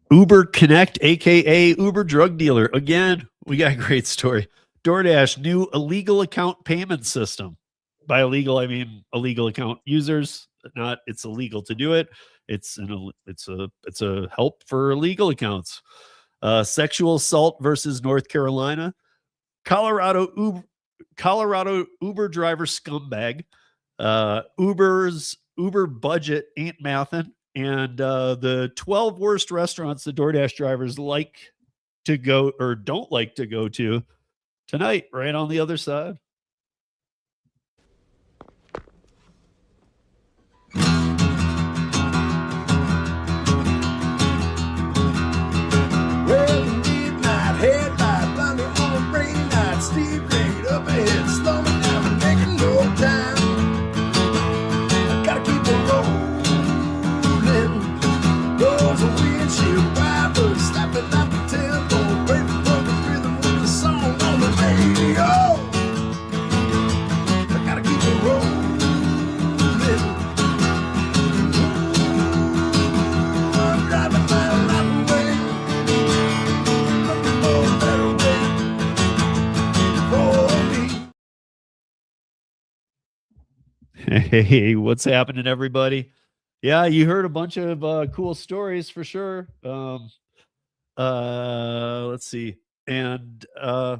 Uber Connect, aka Uber drug dealer. Again, we got a great story. DoorDash new illegal account payment system. By illegal, I mean illegal account users. Not it's illegal to do it. It's a help for illegal accounts. Sexual assault versus North Carolina. Colorado Uber driver scumbag. Uber budget ain't mathin'. And the 12 worst restaurants the DoorDash drivers like to go or don't like to go to tonight, right on the other side. Well, midnight headlight, blinding on a rainy night, steep grade up ahead, slow me down, I'm making no time. I gotta keep it rolling. Those are windshield wipers slapping out the tempo, breaking from the rhythm with the song on the radio. I gotta keep it rolling. I'm driving my life away. Looking for a better way for me. Hey, what's happening, everybody? Yeah, you heard a bunch of cool stories for sure. Let's see. And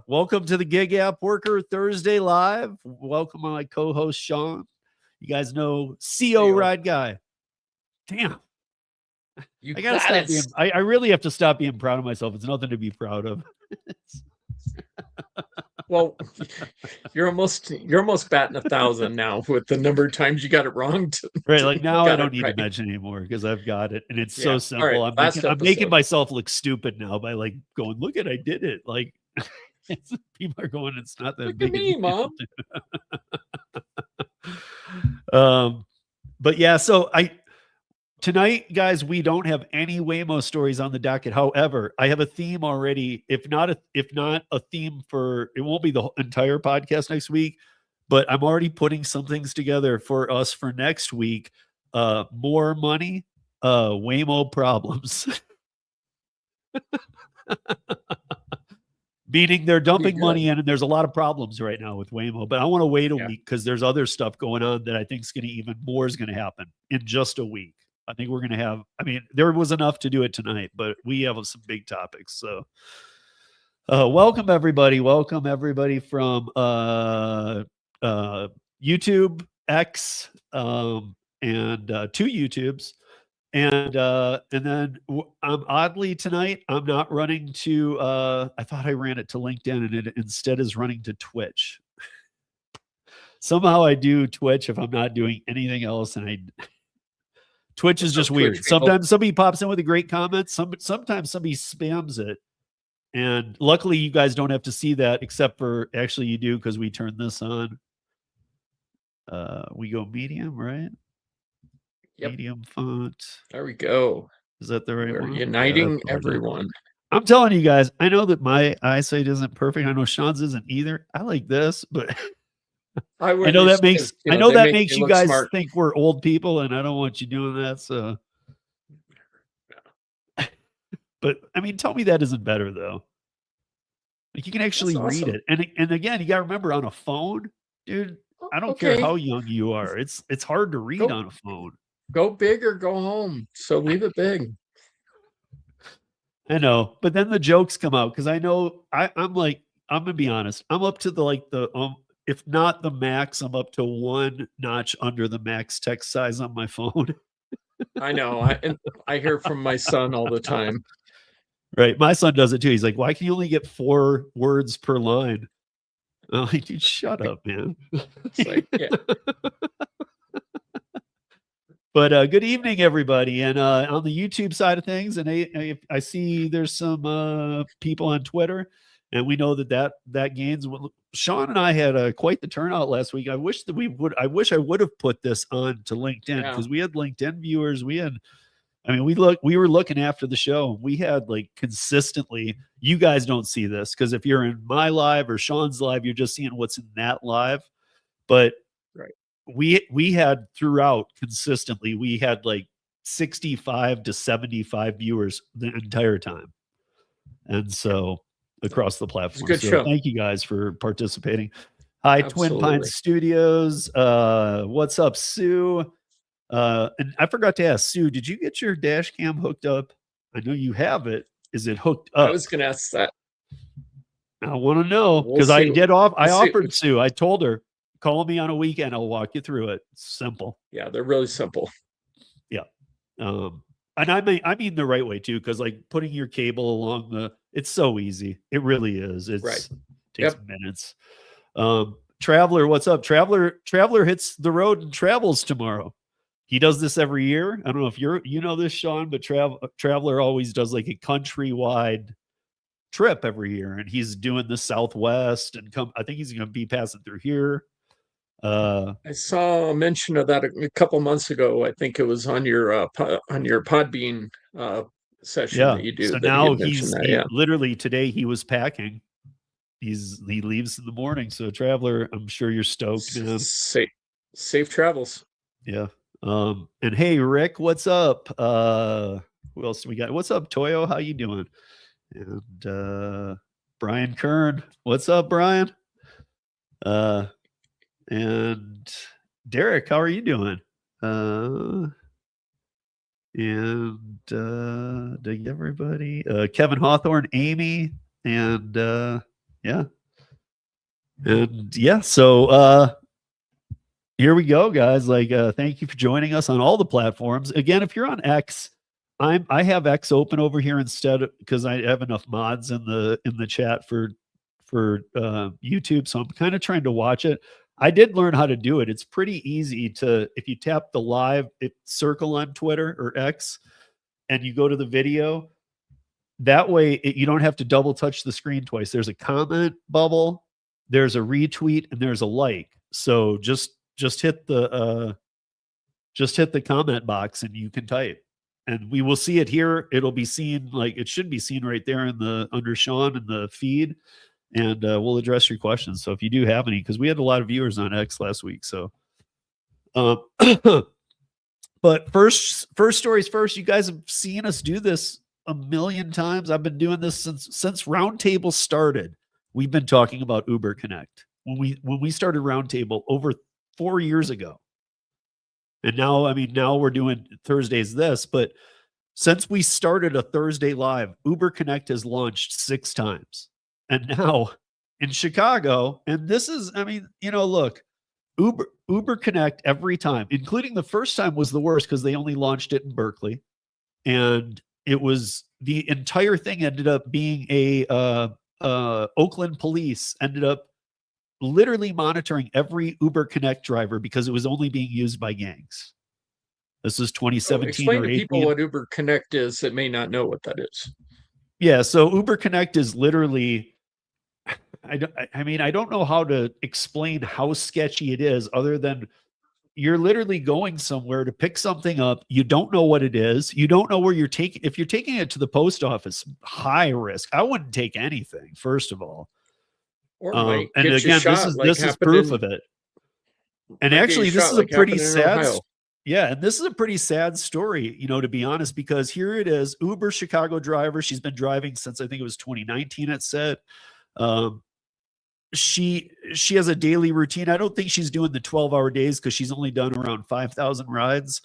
welcome to the Gig App Worker Thursday Live. Welcome my co-host Sean. You guys know CO Ride Guy. Damn. I gotta stop being. I really have to stop being proud of myself. It's nothing to be proud of. Well, you're almost batting 1,000 now with the number of times you got it wrong. Right, like now I don't need to mention anymore because I've got it, and it's so simple. Right, I'm making myself look stupid now by like going, look at I did it. Like people are going, it's not that Look big. at me, Mom. But yeah, so tonight, guys, we don't have any Waymo stories on the docket. However, I have a theme already. If not a theme for, it won't be the entire podcast next week, but I'm already putting some things together for us for next week. More money, Waymo problems. Meaning they're dumping money in, and there's a lot of problems right now with Waymo. But I want to wait a week because there's other stuff going on that I think is going to even more is going to happen in just a week. I think we're going to have, I mean, there was enough to do it tonight, but we have some big topics. So welcome everybody. Welcome everybody from YouTube, X, and two YouTubes. And then oddly tonight, I'm not running to, I thought I ran it to LinkedIn and it instead is running to Twitch. Somehow I do Twitch if I'm not doing anything else. And Twitch is just weird. Sometimes somebody pops in with a great comment. Sometimes somebody spams it. And luckily you guys don't have to see that, except for actually you do because we turn this on. We go medium, right? Yep. Medium font. There we go. Is that the right We're one? uniting everyone. I'm telling you guys, I know that my eyesight isn't perfect. I know Sean's isn't either. I like this, but I know that makes you guys think we're old people, and I don't want you doing that. So, but I mean, tell me that isn't better though. Like you can actually read it, and again, you got to remember on a phone, dude. I don't care how young you are. It's hard to read on a phone. Go big or go home. So leave it big. I know, but then the jokes come out because I know I'm like, I'm gonna be honest. I'm up to the if not the max, I'm up to one notch under the max text size on my phone. I know. I hear from my son all the time. Right. My son does it too. He's like, why can you only get 4 words per line? I'm like, dude, shut up, man. It's like, yeah. But good evening, everybody. And on the YouTube side of things, and I see there's some people on Twitter, and we know that gains. Sean and I had quite the turnout last week. I wish I would have put this on to LinkedIn because we had LinkedIn viewers. We were looking after the show. We had like consistently. You guys don't see this because if you're in my live or Sean's live, you're just seeing what's in that live. But we had throughout consistently, we had like 65 to 75 viewers the entire time. And so across the It's a platform. good So show. thank you guys for participating. Hi, Twin Absolutely. Pines Studios. What's up, Sue? And I forgot to ask Sue, did you get your dash cam hooked up? I know you have it. Is it hooked I up? was going to ask that. I want to know We'll because I see. did off. I We'll see. offered Sue. I told her, call me on a weekend. I'll walk you through it. It's simple. Yeah, they're really simple. Yeah. And I mean the right way too, because like putting your cable along it's so easy. It really is. Takes minutes. Traveler, what's up? Traveler hits the road and travels tomorrow. He does this every year. I don't know if you know this, Sean, but Traveler always does like a countrywide trip every year, and he's doing the Southwest and I think he's going to be passing through here. I saw a mention of that a couple months ago. I think it was on your Podbean session that you do. So that now he literally today he was packing. He leaves in the morning. So Traveler, I'm sure you're stoked, man. Safe travels. Yeah. And hey, Rick, what's up? Who else do we got? What's up, Toyo? How you doing? And Brian Kern, what's up, Brian? And Derek, how are you doing? Did everybody? Kevin Hawthorne, Amy, and yeah. And yeah, so here we go, guys. Like, thank you for joining us on all the platforms. Again, if you're on X, I have X open over here instead because I have enough mods in the chat for YouTube. So I'm kind of trying to watch it. I did learn how to do it. It's pretty easy if you tap the live circle on Twitter or X and you go to the video, that way you don't have to double touch the screen twice. There's a comment bubble, there's a retweet, and there's a like. So just hit the comment box and you can type. And we will see it here. It'll be seen, like it should be seen right there under Sean in the feed. And we'll address your questions. So if you do have any, because we had a lot of viewers on X last week. So, but first stories first. You guys have seen us do this a million times. I've been doing this since Roundtable started. We've been talking about Uber Connect when we started Roundtable over 4 years ago. And now we're doing Thursdays but since we started a Thursday live, Uber Connect has launched 6 times. And now in Chicago, and this is, look, Uber Connect every time, including the first time was the worst because they only launched it in Berkeley. And it was the entire thing ended up being Oakland police ended up literally monitoring every Uber Connect driver because it was only being used by gangs. This is 2017 explain or 18. To people what Uber Connect is that may not know what that is. Yeah, so Uber Connect is literally, I don't know how to explain how sketchy it is other than you're literally going somewhere to pick something up. You don't know what it is. You don't know where you're taking. If you're taking it to the post office, high risk. I wouldn't take anything, first of all. Or and again, this is proof of it. And actually, this is a pretty sad. Yeah, and this is a pretty sad story, to be honest, because here it is, Uber Chicago driver. She's been driving since I think it was 2019. It said she has a daily routine. I don't think she's doing the 12-hour days because she's only done around 5,000 rides.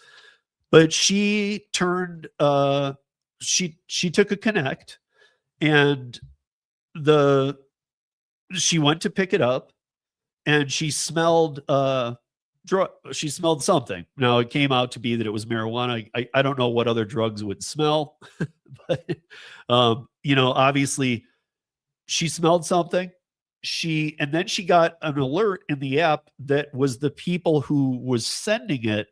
But she turned she took a Connect and she went to pick it up and she smelled something. Now it came out to be that it was marijuana. I don't know what other drugs would smell, but obviously she smelled something. And then she got an alert in the app that was the people who was sending it.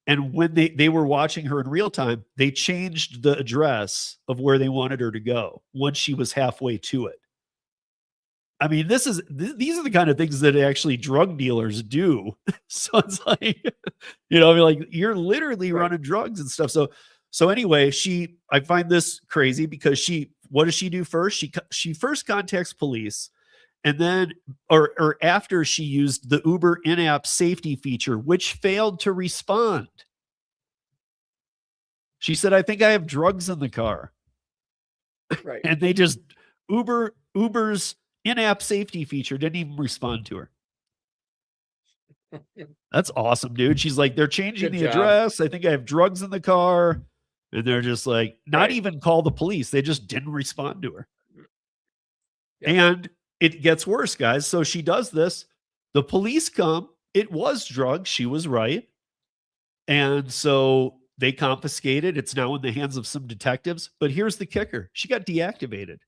And when they were watching her in real time, they changed the address of where they wanted her to go once she was halfway to it. I mean, these are the kind of things that actually drug dealers do. So it's like, you're literally running drugs and stuff. So anyway, I find this crazy because what does she do first? She first contacts police, and then, or after she used the Uber in-app safety feature, which failed to respond. She said, I think I have drugs in the car. Right. And they just, Uber's in-app safety feature didn't even respond to her. That's awesome, dude. She's like, they're changing Good the job. address. I think I have drugs in the car. And they're just like, not Right. even call the police. They just didn't respond to her. Yep. And it gets worse, guys. So she does this. The police come. It was drugs. She was right. And so they confiscate it. It's now in the hands of some detectives. But here's the kicker. She got deactivated.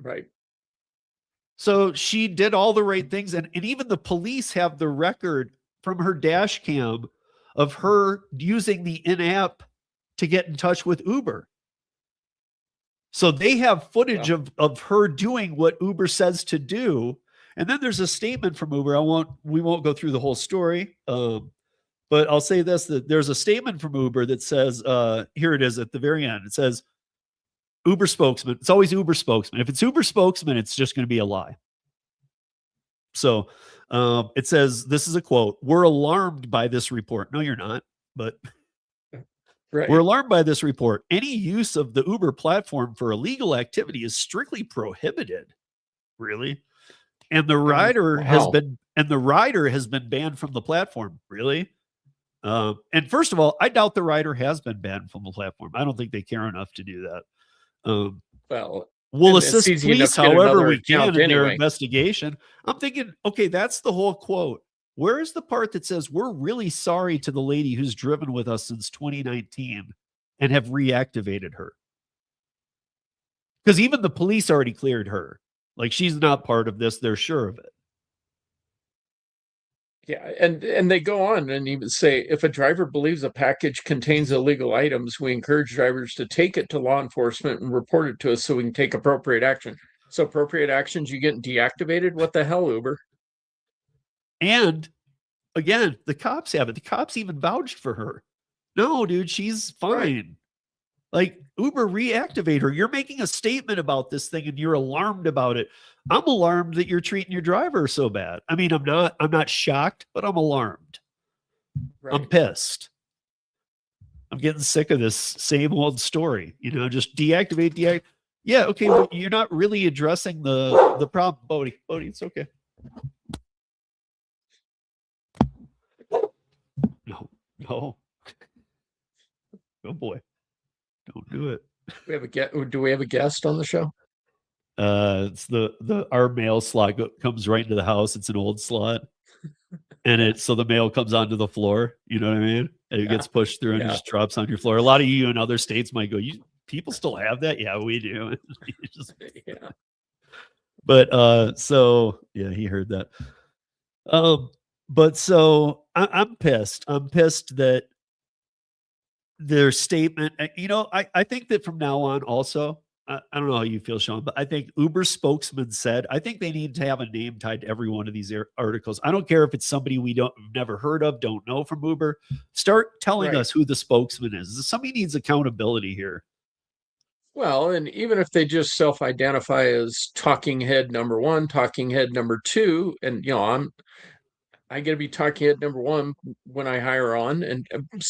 Right. So she did all the right things. And even the police have the record from her dash cam of her using the in-app to get in touch with Uber. So they have footage of her doing what Uber says to do. And then there's a statement from Uber. We won't go through the whole story. But I'll say this, that there's a statement from Uber that says, here it is at the very end. It says, Uber spokesman. It's always Uber spokesman. If it's Uber spokesman, it's just going to be a lie. So it says, this is a quote, "We're alarmed by this report." No, you're not, but right. "We're alarmed by this report. Any use of the Uber platform for illegal activity is strictly prohibited." Really? And the rider has been banned from the platform. Really? And first of all, I doubt the rider has been banned from the platform. I don't think they care enough to do that. Well, we'll assist police however we can in their anyway. investigation. I'm thinking, okay, that's the whole quote. Where is the part that says, "We're really sorry to the lady who's driven with us since 2019 and have reactivated her"? Because even the police already cleared her. Like, she's not part of this. They're sure of it. Yeah, and they go on and even say, if a driver believes a package contains illegal items, we encourage drivers to take it to law enforcement and report it to us so we can take appropriate action. So appropriate actions, you getting deactivated? What the hell, Uber? And again, the cops have it. The cops even vouched for her. No, dude, she's fine. Right. Like, Uber, reactivate her. You're making a statement about this thing and you're alarmed about it. I'm alarmed that you're treating your driver so bad. I mean, I'm not shocked, but I'm alarmed. Right. I'm pissed. I'm getting sick of this same old story. Just deactivate. Yeah, okay, but you're not really addressing the problem. Bodie, it's okay. No. Oh boy. Don't do it. Do we have a guest on the show? It's our mail slot comes right into the house. It's an old slot, and so the mail comes onto the floor. You know what I mean? And it gets pushed through and it just drops on your floor. A lot of you in other states might go, people still have that? Yeah, we do. But so yeah, he heard that. But so I'm pissed. I'm pissed that their statement, I think that from now on also, I don't know how you feel, Sean, but I think Uber spokesman said, I think they need to have a name tied to every one of these articles. I don't care if it's somebody we've never heard of, don't know from Uber. Start telling us who the spokesman is. Somebody needs accountability here. Well, and even if they just self-identify as talking head number 1, talking head number 2, and I got to be talking head number 1 when I hire on, and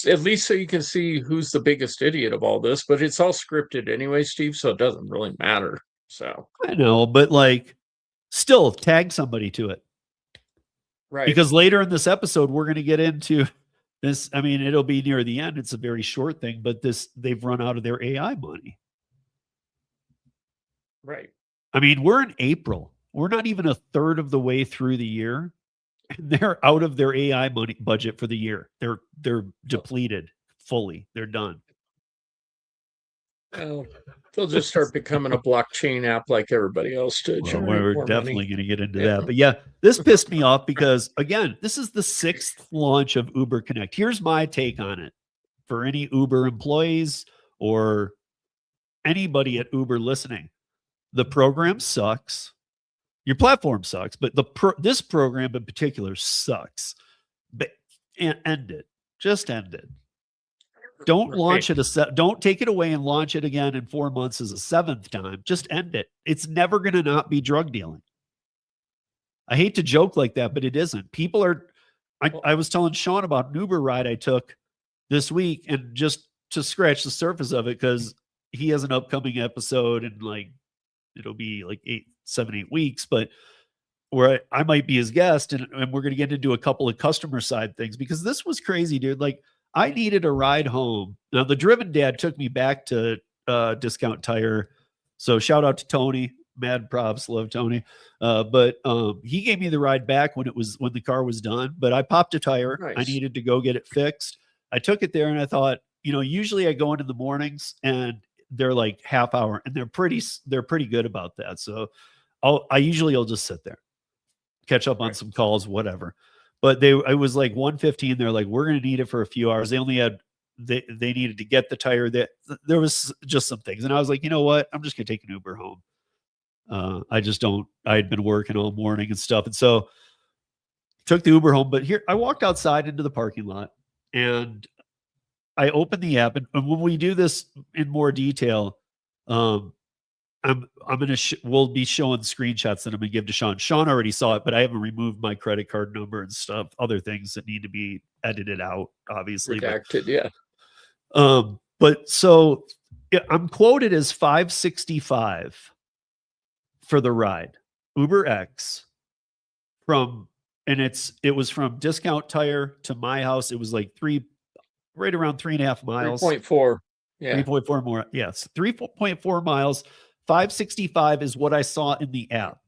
at least so you can see who's the biggest idiot of all this. But it's all scripted anyway, Steve, so it doesn't really matter. So I know, but still tag somebody to it, right? Because later in this episode, we're going to get into this. I mean, it'll be near the end. It's a very short thing, but they've run out of their AI money, right? I mean, we're in April. We're not even a third of the way through the year. They're out of their AI money budget for the year. They're depleted fully. They're done. Well, they'll just start becoming a blockchain app like everybody else to generate we're more definitely money. Going to get into that. But yeah, this pissed me off because, again, this is the 6th launch of Uber Connect. Here's my take on it for any Uber employees or anybody at Uber listening. The program sucks. Your platform sucks, but this program in particular sucks. But end it. Just end it. Don't launch it don't take it away and launch it again in 4 months as a 7th time. Just end it. It's never going to not be drug dealing. I hate to joke like that, but it isn't. People are. I was telling Sean about an Uber ride I took this week, and just to scratch the surface of it, because he has an upcoming episode and like it'll be like 7-8 weeks, but where I might be his guest, and we're going to get into a couple of customer side things, because this was crazy, dude. Like, I needed a ride home. Now, the Driven Dad took me back to Discount Tire. So shout out to Tony. Mad props, love Tony. But he gave me the ride back when the car was done. But I popped a tire. Nice. I needed to go get it fixed. I took it there and I thought, usually I go in the mornings and they're like half hour, and they're pretty good about that. So I usually will just sit there, catch up on some calls, whatever. But it was like 1:15. They're like, we're going to need it for a few hours. They only had, they needed to get the tire. That there was just some things. And I was like, you know what? I'm just going to take an Uber home. I had been working all morning and stuff. And so took the Uber home, but here I walked outside into the parking lot and I opened the app. And when we do this in more detail, we'll be showing screenshots that I'm gonna give to Sean. Sean already saw it, but I haven't removed my credit card number and stuff, other things that need to be edited out, obviously. Redacted, yeah. But so I'm quoted as $565 for the ride, Uber X, it was from Discount Tire to my house. It was like right around 3.5 miles. 3.4. Yeah. 3.4 more. Yes. 3.4 miles. 565 is what I saw in the app.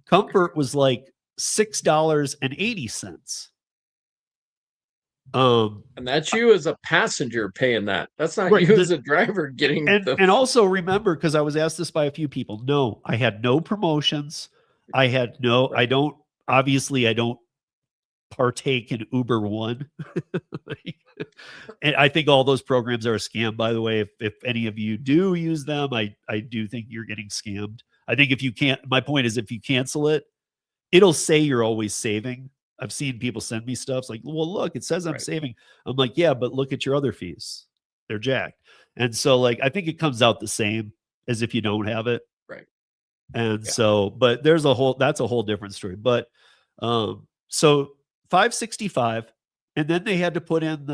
Comfort was like $6.80. And that's you as a passenger paying that. That's not you as a driver getting and also remember, because I was asked this by a few people. No, I had no promotions. I don't partake in Uber One. And I think all those programs are a scam, by the way. If any of you do use them, I do think you're getting scammed. I think my point is, if you cancel it, it'll say you're always saving. I've seen people send me stuff. It's like, well, look, it says I'm saving. I'm like, yeah, but look at your other fees. They're jacked. And so like, I think it comes out the same as if you don't have it. Right. And so, but that's a whole different story. But so 565, and then they had to put in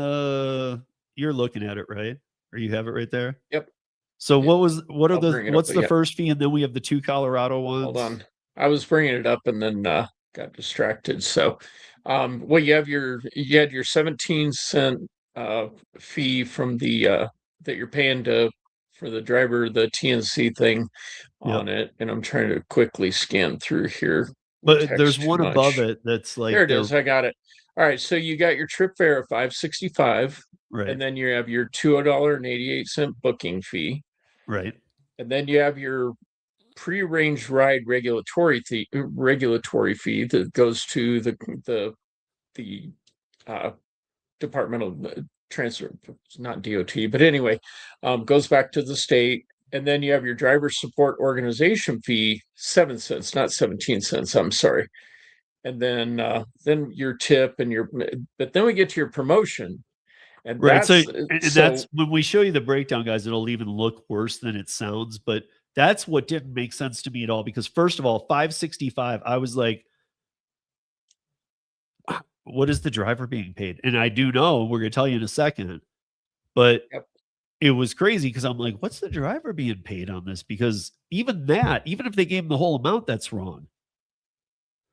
you're looking at it, right? Or you have it right there? Yep. So what's the first fee? And then we have the 2 Colorado ones. Hold on. I was bringing it up and then got distracted. So, well, you had your 17-cent fee from the that you're paying for the driver, the TNC thing on it. And I'm trying to quickly scan through here. But there's one above it that's like, there it is. I got it. All right. So you got your trip fare of $565, right? And then you have your $2.88 booking fee, right? And then you have your prearranged ride regulatory fee that goes to the departmental transfer, not DOT, but anyway, goes back to the state. And then you have your driver support organization fee, 7 cents, not 17 cents. I'm sorry. And then your tip but then we get to your promotion. And right. That's when we show you the breakdown, guys, it'll even look worse than it sounds. But that's what didn't make sense to me at all. Because first of all, 565, I was like, what is the driver being paid? And I do know, we're going to tell you in a second, but it was crazy because I'm like, what's the driver being paid on this? Because even if they gave him the whole amount, that's wrong.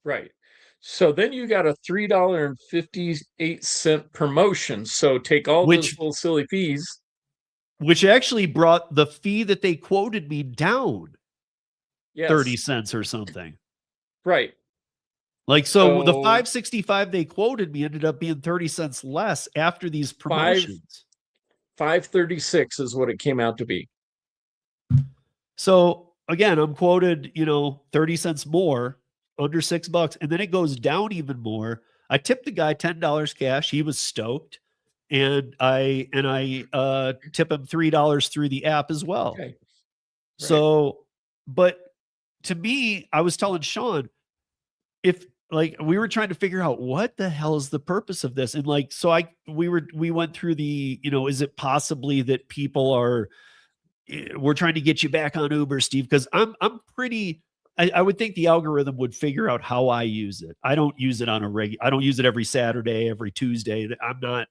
Right. So then you got a $3.58 promotion. So take all those little silly fees. Which actually brought the fee that they quoted me down 30 cents or something. Right. Like, so the 565 they quoted me ended up being 30 cents less after these promotions. 536 is what it came out to be. So again, I'm quoted, 30 cents more, under $6, and then it goes down even more. I tipped the guy $10 cash. He was stoked. And I tip him $3 through the app as well. Okay. Right. So, but to me, I was telling Sean, if like we were trying to figure out what the hell is the purpose of this, and like so we went through the is it possibly that we're trying to get you back on Uber, Steve? Because I'm pretty. I would think the algorithm would figure out how I use it. I don't use it on I don't use it every Saturday, every Tuesday. I'm not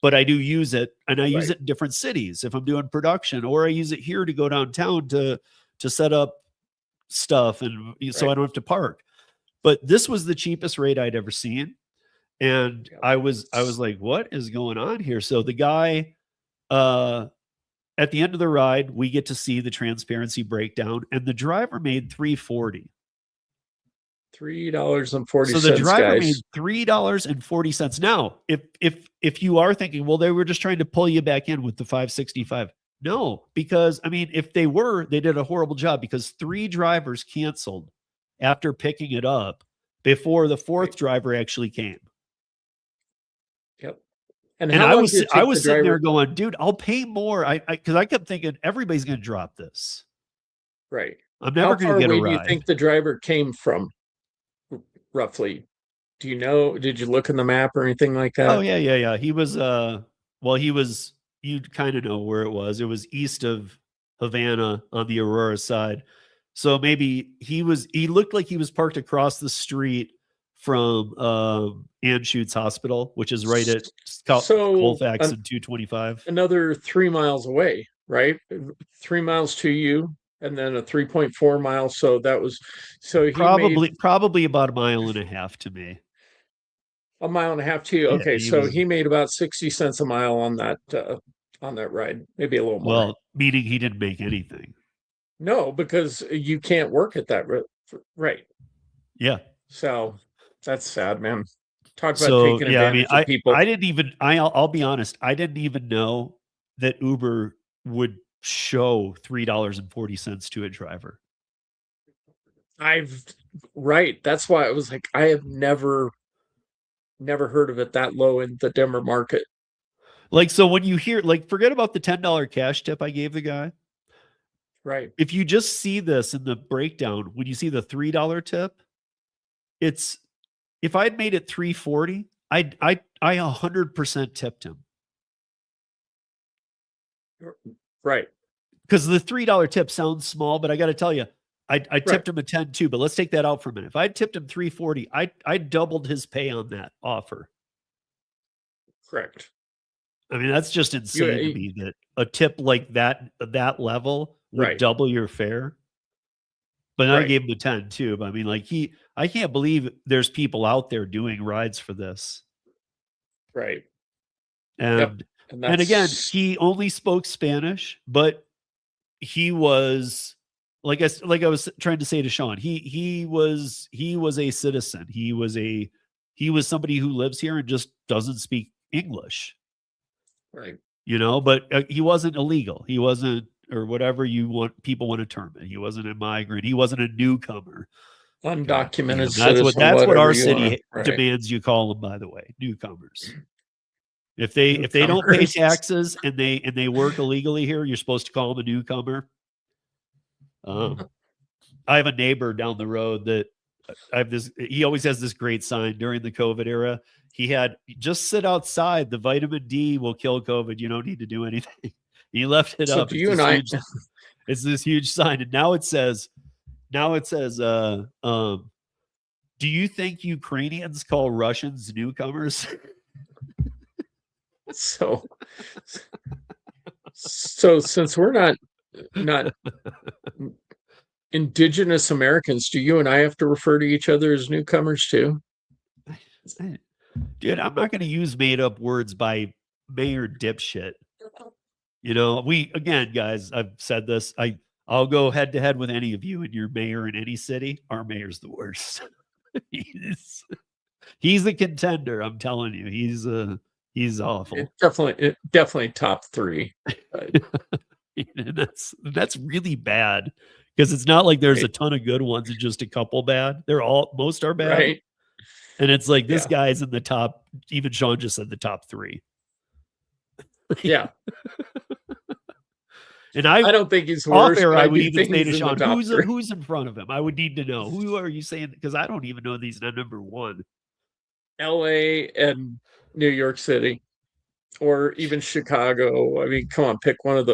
but I do use it, and I use Right. it in different cities if I'm doing production, or I use it here to go downtown to set up stuff, and so Right. I don't have to park. But this was the cheapest rate I'd ever seen, and Yep. I was like, what is going on here? So the guy, uh at the end of the ride, we get to see the transparency breakdown, and the driver made 340. So the $3.40, driver made guys. $3.40. Now, if you are thinking, well, they were just trying to pull you back in with the 565. No, because I mean, if they were, they did a horrible job, because 3 drivers canceled after picking it up before the 4th Right. driver actually came. Yep. And And how I long was did it I take the was sitting there driver? going, dude, I'll pay more. Because I kept thinking everybody's going to drop this. Right. I'm How never going far to get a away do you ride. think the driver came from, roughly? Do you know? Did you look in the map or anything like Oh that? yeah. He was well, he was, you'd kind of know where it was. It was east of Havana on the Aurora side. So maybe he looked like he was parked across the street from Anschutz Hospital, which is right at So Colfax and 225. another 3 miles away, right? 3 miles to you, and then a 3.4 miles. So he made Probably about a mile and a half to me. a mile and a half to you. Yeah, Okay, he so was, he made about 60 cents a mile on that ride, maybe a little more. well, meaning he didn't make anything. No, because you can't work at that right. Yeah. So that's sad, man. Talk about So, taking yeah, I mean, advantage of people. I didn't even I'll be honest, I didn't even know that Uber would show $3.40 to a driver. I've Right. That's why I was like, I have never heard of it that low in the Denver market. Like, so when you hear, like, forget about the $10 cash tip I gave the guy. Right. If you just see this in the breakdown, when you see the $3 tip, it's, if I'd made it 340, I 100% tipped him. Right. Because the $3 tip sounds small, but I got to tell you, I Right. tipped him a 10 too. But let's take that out for a minute. If I tipped him 340, I doubled his pay on that offer. Correct. I mean, that's just insane to me that a tip like that level would Right. double your fare. But I Right. gave him a 10 too. But I mean, like, I can't believe there's people out there doing rides for this. Right. Yep. And And again, that's he only spoke Spanish, but he was, like I was trying to say to Sean, he was a citizen. He was somebody who lives here and just doesn't speak English. right. But he wasn't illegal. He wasn't, or whatever people want to term it. He wasn't a migrant. He wasn't a newcomer. God damn, Undocumented that's citizen, what whatever our you want. city Right. demands you call them. By the way, newcomers. If they don't pay Newcomers. taxes and they work illegally here, you're supposed to call them a newcomer. I have a neighbor down the road that I have this. He always has this great sign during the COVID era. He had, just sit outside. The vitamin D will kill COVID. You don't need to do anything. He left it So up. do you and I It's this huge sign, and now it says, do you think Ukrainians call Russians newcomers? so since we're not indigenous Americans, do you and I have to refer to each other as newcomers too? Dude, I'm not going to use made up words by Mayor Dipshit. Again, guys, I've said this. I'll go head to head with any of you and your mayor in any city. Our mayor's the worst. He's a contender. I'm telling you, he's awful. Definitely top 3. And that's really bad, because it's not like there's a ton of good ones and just a couple bad. Most are bad. Right. And it's like, this Yeah. guy's in the top. Even Sean just said the top 3. Yeah. And I don't think he's off worse. air, But I I would do even think say to he's in the Sean, top 3. who's in front of him? I would need to know. Who are you saying? Because I don't even know these number 1. LA and New York City, or even Chicago. I mean, come on, pick one of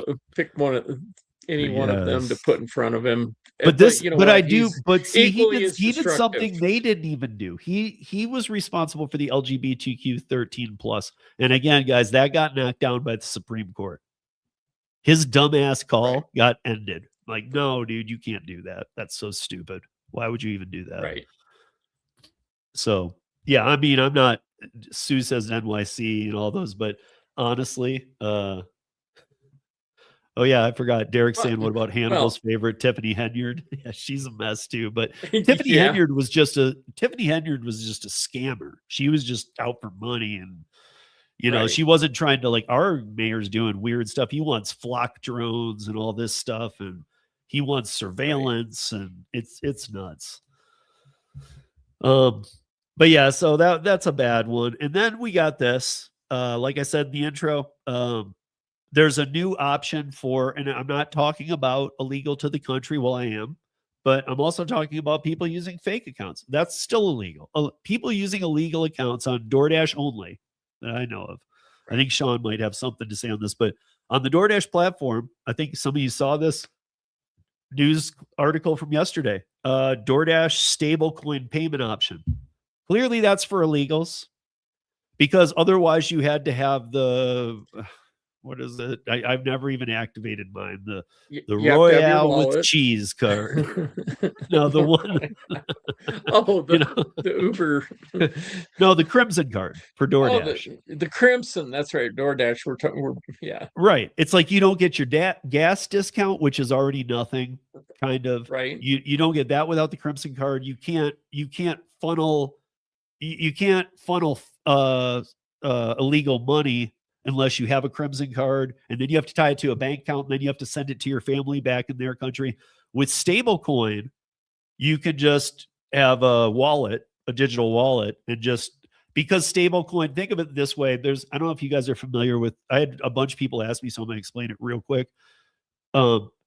any one of them to Yes. put in front of him. But you know but I what? do, He's but see, equally as he did destructive. something they didn't even do. He was responsible for the LGBTQ 13 plus. And again, guys, that got knocked down by the Supreme Court. His dumbass Right, call got ended. Like, no, dude, you can't do that. That's so stupid. Why would you even do that? right. So, yeah, I mean, I'm not Sue says NYC and all those, but honestly, oh yeah, I forgot. Derek Well, saying, "What about Hannibal's well, favorite, Tiffany Henyard?" Yeah, she's a mess too. But yeah, Tiffany Henyard was just a scammer. She was just out for money, and right, she wasn't trying to like our mayor's doing weird stuff. He wants flock drones and all this stuff, and he wants right. surveillance, and it's nuts. Um, but yeah, so that's a bad one. And then we got this. Like I said in the intro, there's a new option for, and I'm not talking about illegal to the country. Well, I am, but I'm also talking about people using fake accounts. That's still illegal. People using illegal accounts on DoorDash only that I know of. I Right. think Sean might have something to say on this, but on the DoorDash platform, I think some of you saw this news article from yesterday. DoorDash stablecoin payment option. Clearly, that's for illegals because otherwise you had to have the what is it? I've never even activated mine. The You have to have your Royale with wallet. cheese card. No, the one, Oh, you know, the Uber. no, the Crimson card for Oh, DoorDash. the Crimson. That's right. DoorDash. We're talking. Yeah. Right. It's like you don't get your gas discount, which is already nothing. Kind of. Right. You don't get that without the Crimson card. You can't funnel you can't funnel illegal money unless you have a Crimson card, and then you have to tie it to a bank account, and then you have to send it to your family back in their country. With stablecoin, you can just have a wallet, a digital wallet, and just because stablecoin, think of it this way. I don't know if you guys are familiar with, I had a bunch of people ask me, so I'm going to explain it real quick.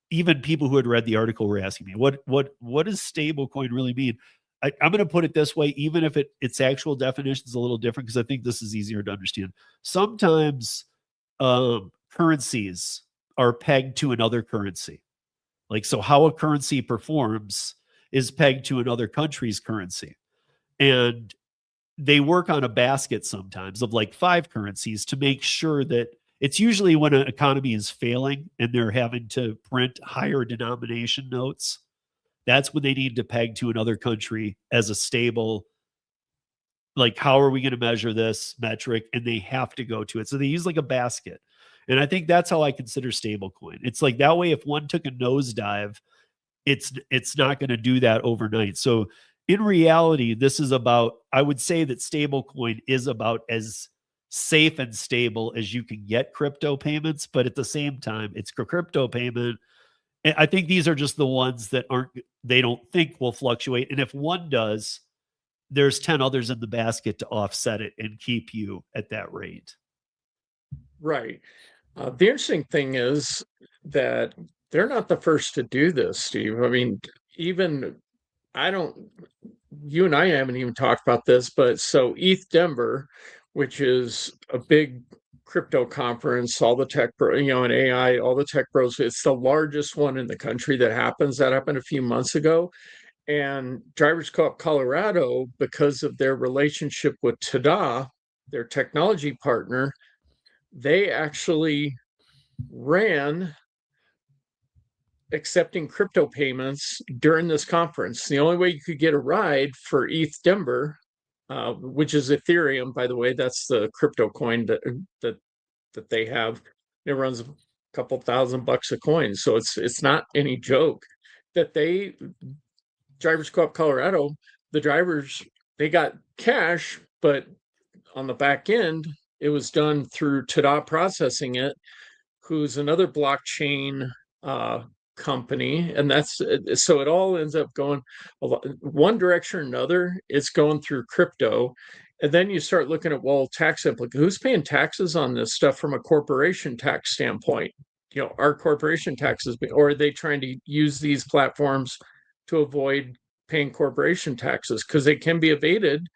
Even people who had read the article were asking me, what does stablecoin really mean? I'm going to put it this way, even if its actual definition is a little different, because I think this is easier to understand. Sometimes currencies are pegged to another currency. Like, so how a currency performs is pegged to another country's currency. And they work on a basket sometimes of like 5 currencies to make sure that it's usually when an economy is failing and they're having to print higher denomination notes. That's when they need to peg to another country as a stable, like, how are we going to measure this metric? And they have to go to it. So they use like a basket. And I think that's how I consider stablecoin. It's like that way, if one took a nosedive, it's not going to do that overnight. So in reality, this is about, I would say that stablecoin is about as safe and stable as you can get crypto payments, but at the same time, it's a crypto payment. And I think these are just the ones that they don't think will fluctuate. And if one does, there's 10 others in the basket to offset it and keep you at that rate. Right. The interesting thing is that they're not the first to do this, Steve. I mean, even I don't, you and I haven't even talked about this, but so ETH Denver, which is a big crypto conference, all the tech, and AI, all the tech bros, it's the largest one in the country that happens. That happened a few months ago. And Drivers Co-op Colorado, because of their relationship with Tada, their technology partner, they actually ran accepting crypto payments during this conference. The only way you could get a ride for ETH Denver, which is Ethereum, by the way, that's the crypto coin that they have. It runs a couple $1,000 a coin, so it's not any joke that Drivers Co-op Colorado, the drivers, they got cash, but on the back end, it was done through Tada processing it, who's another blockchain company, and that's so it all ends up going one direction or another. It's going through crypto, and then you start looking at, well, tax implications. Who's paying taxes on this stuff from a corporation tax standpoint? Are corporation taxes, or are they trying to use these platforms to avoid paying corporation taxes because they can be evaded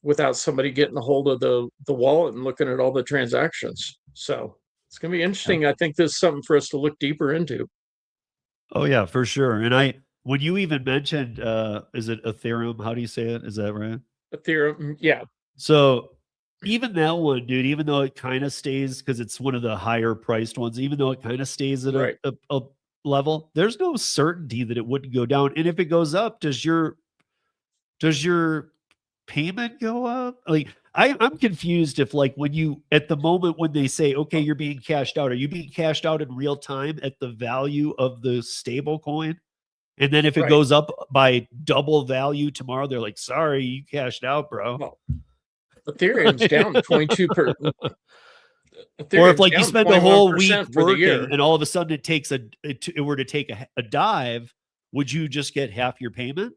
without somebody getting a hold of the wallet and looking at all the transactions. So it's going to be Yeah. interesting. I think this is something for us to look deeper into. Oh yeah, for sure. And when you even mentioned, is it Ethereum? How do you say it? Is that right? Ethereum, yeah, So even that one, dude, even though it kind of stays because it's one of the higher priced ones, even though it kind of stays at right. a level, there's no certainty that it wouldn't go down. And if it goes up, does your payment go up? Like I'm confused if like when you at the moment when they say, okay, you're being cashed out, are you being cashed out in real time at the value of the stable coin? And then if it Right. goes up by double value tomorrow, they're like, sorry, you cashed out, bro. Well, Ethereum's down 22 per Or if Ethereum's like you down spend a whole week 21% for the working year. and all of a sudden it were to take a dive, would you just get half your payment?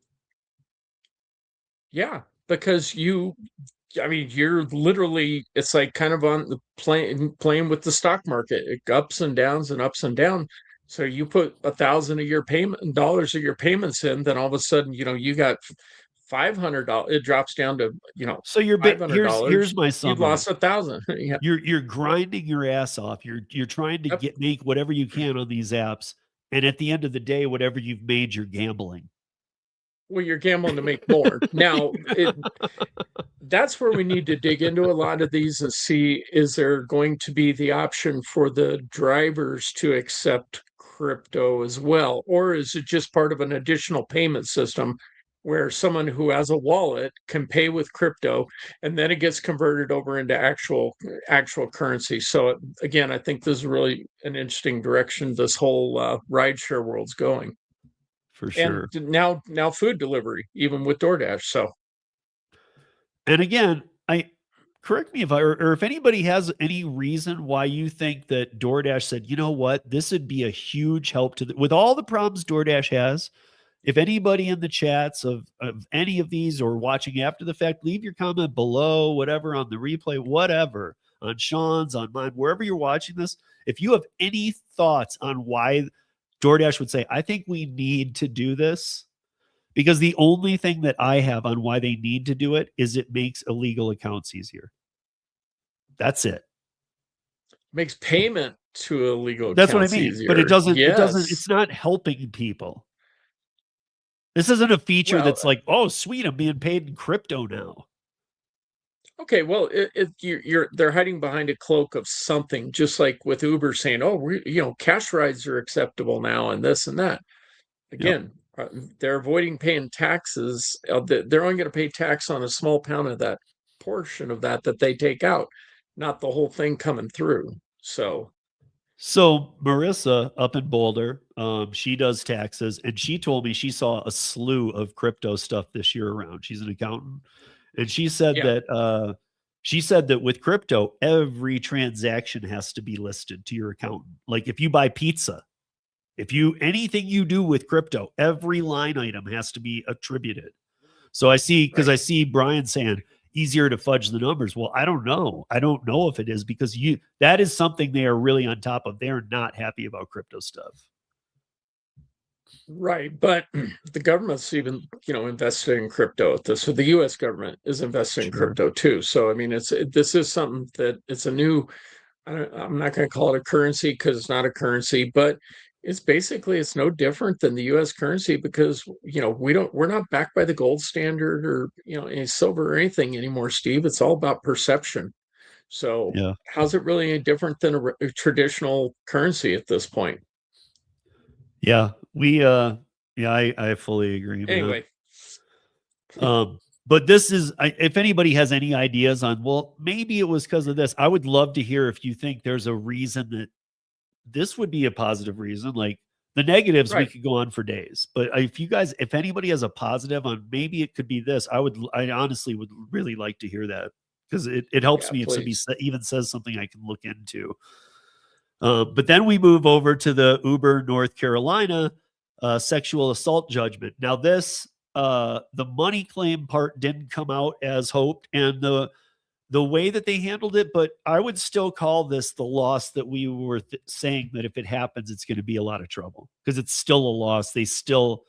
Yeah, because I mean, you're literally, it's like kind of on the playing with the stock market, it ups and downs and ups and down. So you put 1,000 of your payment dollars of your payments in, then all of a sudden, you got $500. It drops down to, So here's $500. my You've summary. lost 1,000. Yeah. You're grinding your ass off. You're trying to Yep. make whatever you can on these apps. And at the end of the day, whatever you've made, you're gambling. Well, you're gambling to make more. Now, that's where we need to dig into a lot of these and see, is there going to be the option for the drivers to accept crypto as well? Or is it just part of an additional payment system where someone who has a wallet can pay with crypto and then it gets converted over into actual currency? So again, I think this is really an interesting direction this whole rideshare world's going. For And sure. now food delivery, even with DoorDash. So And again, I correct me if or if anybody has any reason why you think that DoorDash said, you know what, this would be a huge help to with all the problems DoorDash has. If anybody in the chats of any of these or watching after the fact, leave your comment below, whatever on the replay, whatever on Sean's, on mine, wherever you're watching this. If you have any thoughts on why DoorDash would say, I think we need to do this, because the only thing that I have on why they need to do it is it makes illegal accounts easier. That's it. makes payment to illegal That's what I accounts mean. easier. But Yes. it's not helping people. This isn't a feature Well, that's like, oh, sweet, I'm being paid in crypto now. okay. Well, they're hiding behind a cloak of something, just like with Uber saying, "Oh, cash rides are acceptable now," and this and that. Yep. Again, they're avoiding paying taxes. They're only going to pay tax on a small pound of that portion of that they take out, not the whole thing coming through. So So Marissa up in Boulder, she does taxes, and she told me she saw a slew of crypto stuff this year around. She's an accountant, and yeah, she said that with crypto, every transaction has to be listed to your accountant. Like if you buy pizza, if you anything you do with crypto, every line item has to be attributed. So I right. see Brian saying easier to fudge the numbers. Well, I don't know. I don't know if it is, because that is something they are really on top of. They're not happy about crypto stuff. Right, but the government's even, invested in crypto at this. So the U.S. government is invested in Sure. crypto too. So I mean, this is something that it's a new. I'm not going to call it a currency because it's not a currency, but it's no different than the U.S. currency because we're not backed by the gold standard or any silver or anything anymore, Steve. It's all about perception. So Yeah. how's it really any different than a traditional currency at this point? Yeah. Yeah, I fully agree, man. Anyway. But this is, if anybody has any ideas on, well, maybe it was because of this, I would love to hear if you think there's a reason that this would be a positive reason. Like the negatives, we Right. could go on for days. But if anybody has a positive on maybe it could be this, I honestly would really like to hear that, because it helps Yeah, me if somebody please. even says something I can look into. But then we move over to the Uber, North Carolina sexual assault judgment. Now, the money claim part didn't come out as hoped, and the way that they handled it, but I would still call this the loss that we were saying that if it happens, it's going to be a lot of trouble, because it's still a loss. Even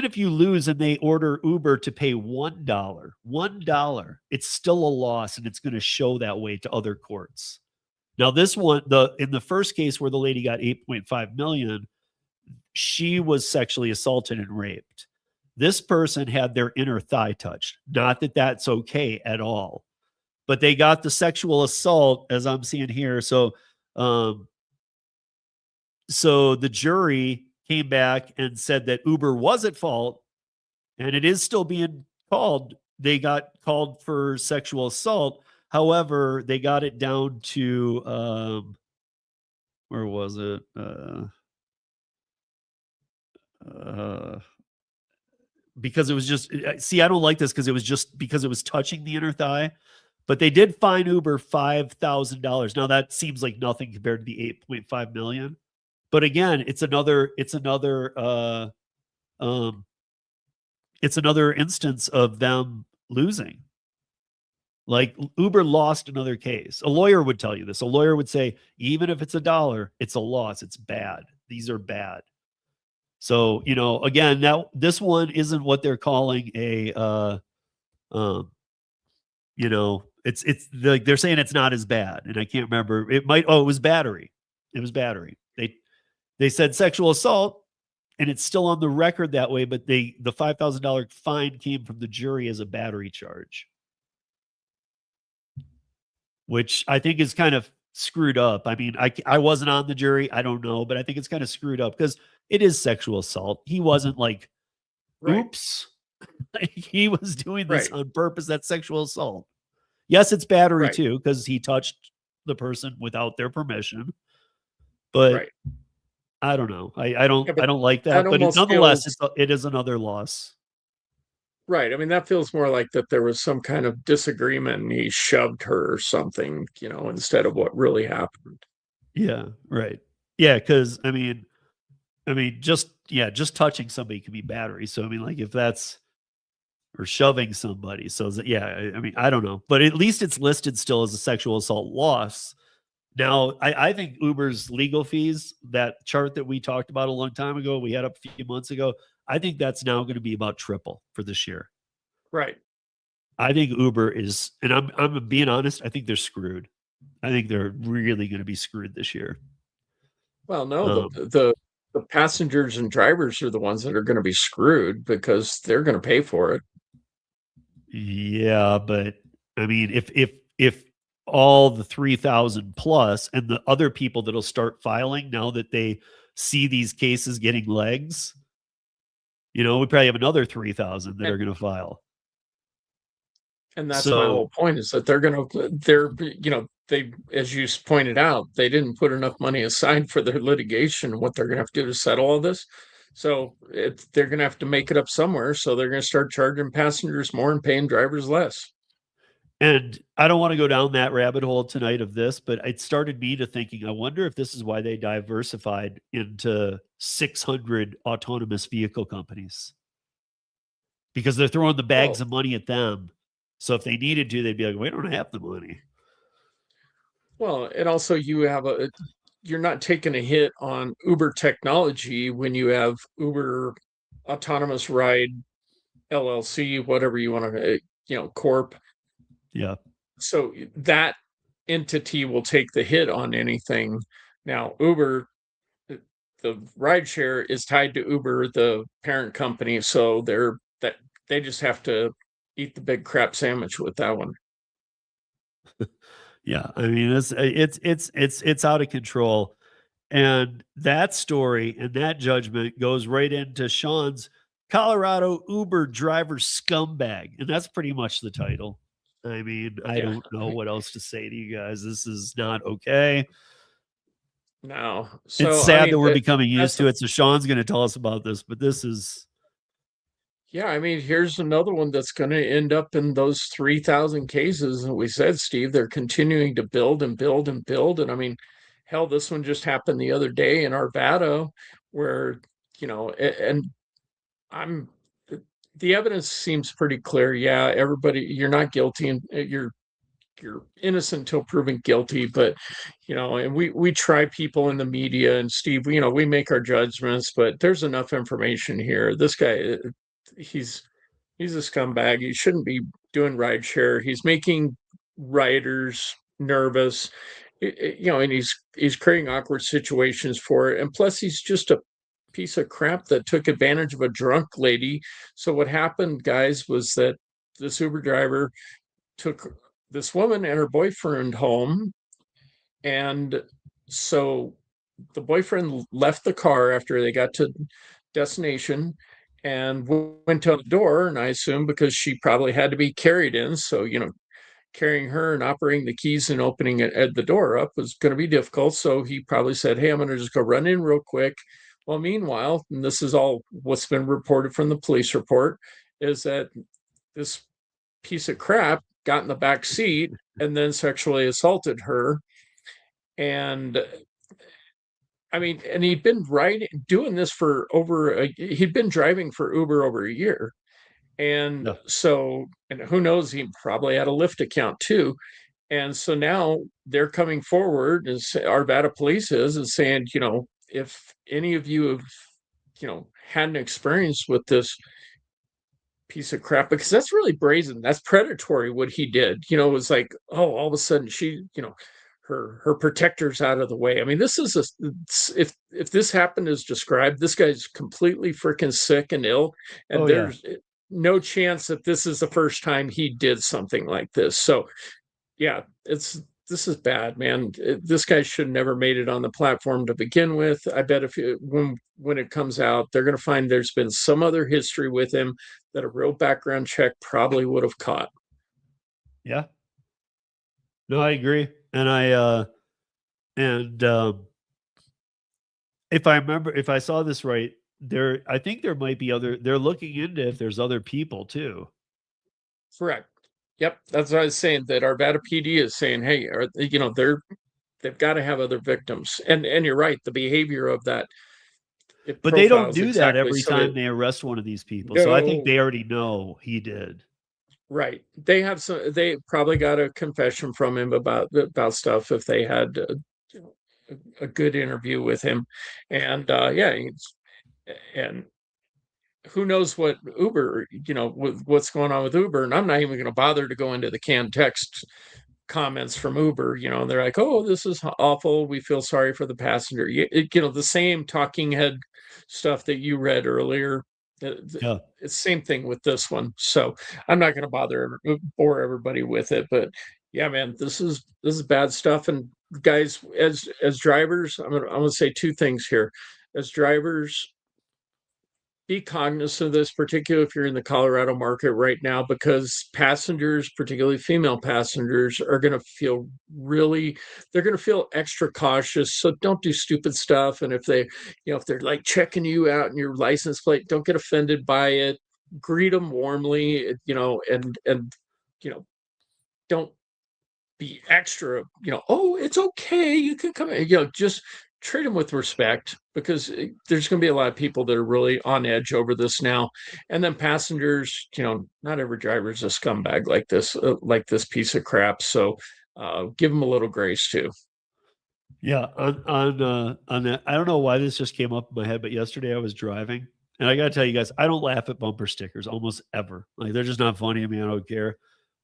if you lose and they order Uber to pay $1, it's still a loss, and it's going to show that way to other courts. Now, this one, in the first case where the lady got 8.5 million, she was sexually assaulted and raped. This person had their inner thigh touched. Not that that's okay at all, but they got the sexual assault, as I'm seeing here. Um, so the jury came back and said that Uber was at fault, and it is still being called. They got called for sexual assault. However, they got it down to where was it? Uh, because it was just see, I don't like this because it was just because it was touching the inner thigh. But they did fine Uber $5,000. Now that seems like nothing compared to the 8.5 million. But again, it's another instance of them losing. Like Uber lost another case. A lawyer would tell you this. A lawyer would say, even if it's $1, it's a loss. It's bad. These are bad. So, again, now this one isn't what they're calling a it's like they're saying it's not as bad. And I can't remember. It was battery. It was battery. They said sexual assault, and it's still on the record that way, but the $5,000 fine came from the jury as a battery charge, which I think is kind of screwed up. I mean, I wasn't on the jury. I don't know, but I think it's kind of screwed up because it is sexual assault. He wasn't like, oops. He was doing this on purpose. That's sexual assault. Yes, it's battery too, because he touched the person without their permission. But I don't know. I don't like that. But nonetheless, it is another loss. Right. I mean, that feels more like that there was some kind of disagreement and he shoved her or something, instead of what really happened. Yeah, right. Yeah, because I mean, just touching somebody can be battery. So I mean, like if that's or shoving somebody. So yeah, I mean, I don't know, but at least it's listed still as a sexual assault loss. Now, I think Uber's legal fees, that chart that we talked about a long time ago, we had up a few months ago, I think that's now going to be about triple for this year. Right. I think Uber is, and I'm being honest, I think they're screwed. I think they're really going to be screwed this year. Well, no, the passengers and drivers are the ones that are going to be screwed because they're going to pay for it. Yeah, but I mean, if all the 3,000 plus and the other people that'll start filing now that they see these cases getting legs, we probably have another 3,000 that are going to file. And that's my whole point is that they, as you pointed out, they didn't put enough money aside for their litigation, what they're going to have to do to settle all this. So they're going to have to make it up somewhere. So they're going to start charging passengers more and paying drivers less. And I don't want to go down that rabbit hole tonight of this, but it started me to thinking, I wonder if this is why they diversified into 600 autonomous vehicle companies. Because they're throwing the bags of money at them. So if they needed to, they'd be like, we don't have the money. Well, and also you're not taking a hit on Uber technology when you have Uber Autonomous Ride LLC, whatever you want to, Corp. Yeah. So that entity will take the hit on anything. Now, Uber, the rideshare is tied to Uber, the parent company. So they just have to eat the big crap sandwich with that one. Yeah, I mean it's out of control, and that story and that judgment goes right into Sean's Colorado Uber driver scumbag, and that's pretty much the title. I mean, I don't know what else to say to you guys. This is not okay. No, so, it's sad that we're becoming used to it. So Sean's going to tell us about this, but this is. Yeah, I mean, here's another one that's going to end up in those 3,000 cases. And we said, Steve, they're continuing to build and build and build. And I mean, hell, this one just happened the other day in Arvada where, and the evidence seems pretty clear. Yeah, everybody, you're not guilty and you're innocent until proven guilty. But, and we try people in the media and Steve, we make our judgments, but there's enough information here. This guy, he's a scumbag. He shouldn't be doing rideshare. He's making riders nervous, and he's creating awkward situations for it. And plus, he's just a piece of crap that took advantage of a drunk lady. So what happened, guys, was that this Uber driver took this woman and her boyfriend home. And so the boyfriend left the car after they got to destination and went to the door. And I assume because she probably had to be carried in. So, carrying her and operating the keys and opening the door up was going to be difficult. So he probably said, "Hey, I'm going to just go run in real quick." Well, meanwhile, and this is all what's been reported from the police report, is that this piece of crap got in the back seat and then sexually assaulted her. And I mean, and he'd been doing this for he'd been driving for Uber over a year. And so, and who knows, he probably had a Lyft account too. And so now they're coming forward, as Arvada police is saying, if any of you have, had an experience with this piece of crap, because that's really brazen. That's predatory what he did. It was like, oh, all of a sudden she, her protector's out of the way. I mean, this is if this happened as described, this guy's completely freaking sick and ill, and there's no chance that this is the first time he did something like this. So yeah, this is bad, man. This guy should never made it on the platform to begin with. I bet when it comes out, they're going to find there's been some other history with him that a real background check probably would have caught. Yeah. No, I agree. And if I saw this right, I think there might be they're looking into if there's other people too. Correct. Yep. That's what I was saying, that Arvada PD is saying, hey, they've got to have other victims. And you're right, the behavior of that. But they don't do that every time they arrest one of these people. So I think they already know he did. Right. They probably got a confession from him about stuff if they had a good interview with him. And and who knows what Uber, with what's going on with Uber. And I'm not even going to bother to go into the canned text comments from Uber. They're like, "Oh, this is awful. We feel sorry for the passenger." The same talking head stuff that you read earlier. It's the same thing with this one. So I'm not going to bore everybody with it. But yeah, man, this is bad stuff. And guys, as drivers, I'm gonna say two things here. As drivers, be cognizant of this, particularly if you're in the Colorado market right now, because passengers, particularly female passengers, are going to feel they're going to feel extra cautious. So don't do stupid stuff. And if they're like checking you out and your license plate, don't get offended by it. Greet them warmly, and don't be extra, oh, it's okay, you can come in, just treat them with respect, because there's going to be a lot of people that are really on edge over this now. And then passengers, not every driver is a scumbag like this piece of crap. So give them a little grace too. Yeah. On that, I don't know why this just came up in my head, but yesterday I was driving, and I got to tell you guys, I don't laugh at bumper stickers almost ever. Like, they're just not funny to me. I don't care.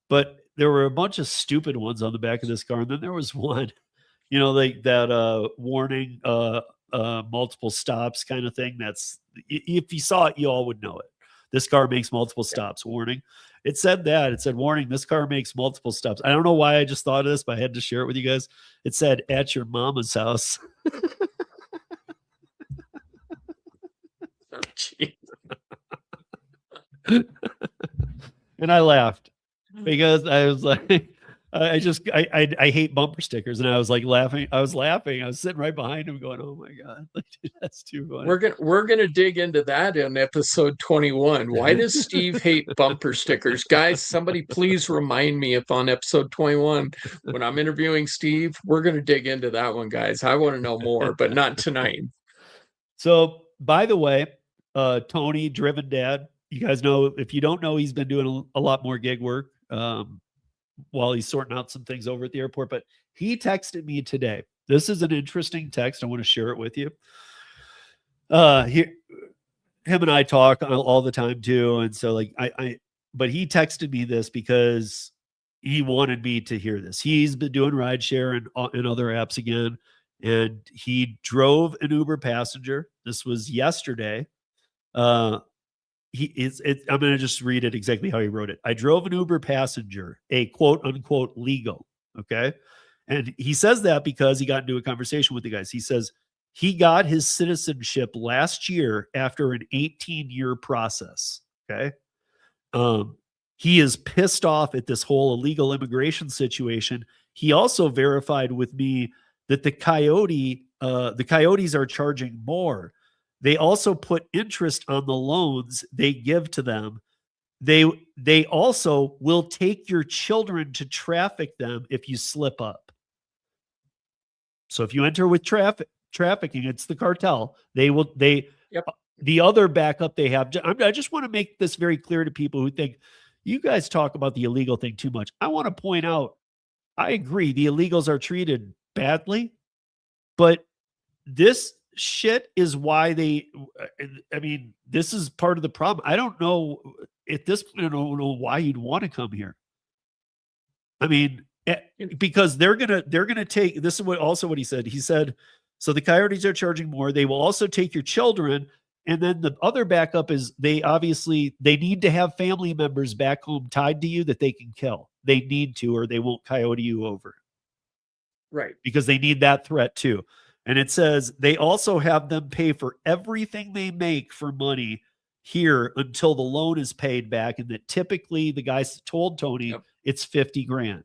But there were a bunch of stupid ones on the back of this car. And then there was one, like that warning, multiple stops kind of thing. That's, if you saw it, you all would know it. This car makes multiple stops, warning. It said that. It said, warning, this car makes multiple stops. I don't know why I just thought of this, but I had to share it with you guys. It said, at your mama's house. Oh, geez. And I laughed because I was like, I hate bumper stickers, and I was like laughing. I was sitting right behind him going, "Oh my God, dude, that's too funny." We're gonna dig into that in episode 21. Why does Steve hate bumper stickers? Guys, somebody please remind me if on episode 21, when I'm interviewing Steve, we're gonna dig into that one, guys. I want to know more, but not tonight. So, by the way, Tony, Driven Dad, you guys know, if you don't know, he's been doing a lot more gig work while he's sorting out some things over at the airport. But he texted me today. This is an interesting text. I want to share it with you. Him and I talk all the time too. And so but he texted me this because he wanted me to hear this. He's been doing Rideshare and other apps again. and he drove an Uber passenger. This was yesterday. I'm going to just read it exactly how he wrote it. I drove an Uber passenger, a quote unquote legal. Okay. And he says that because he got into a conversation with the guys. He says he got his citizenship last year after an 18-year process. Okay. He is pissed off at this whole illegal immigration situation. He also verified with me that the coyotes are charging more. They also put interest on the loans they give to them. They also will take your children to traffic them if you slip up. So if you enter with trafficking, it's the cartel. Yep. The other backup they have. I just want to make this very clear to people who think you guys talk about the illegal thing too much. I want to point out, I agree, the illegals are treated badly, but this shit is why this is part of the problem. I don't know at this point, I don't know why you'd want to come here. I mean, because they're gonna take, this is what he said. He said, so the coyotes are charging more. They will also take your children. And then the other backup is they need to have family members back home tied to you that they can kill. They need to, or they won't coyote you over. Right. Because they need that threat too. And it says they also have them pay for everything they make for money here until the loan is paid back. And that typically the guys told Tony it's 50 grand.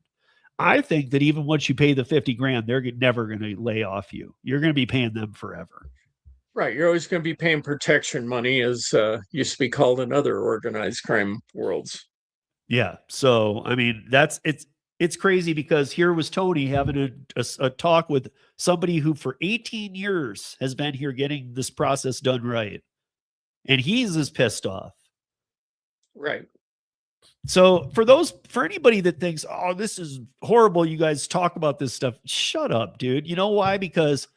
I think that even once you pay the 50 grand, they're never going to lay off you. You're going to be paying them forever. Right. You're always going to be paying protection money, as used to be called in other organized crime worlds. Yeah. So, I mean, it's crazy because here was Tony having a talk with somebody who for 18 years has been here getting this process done right. And he's as pissed off. Right. So for anybody that thinks, oh, this is horrible, you guys talk about this stuff, shut up, dude. You know why? Because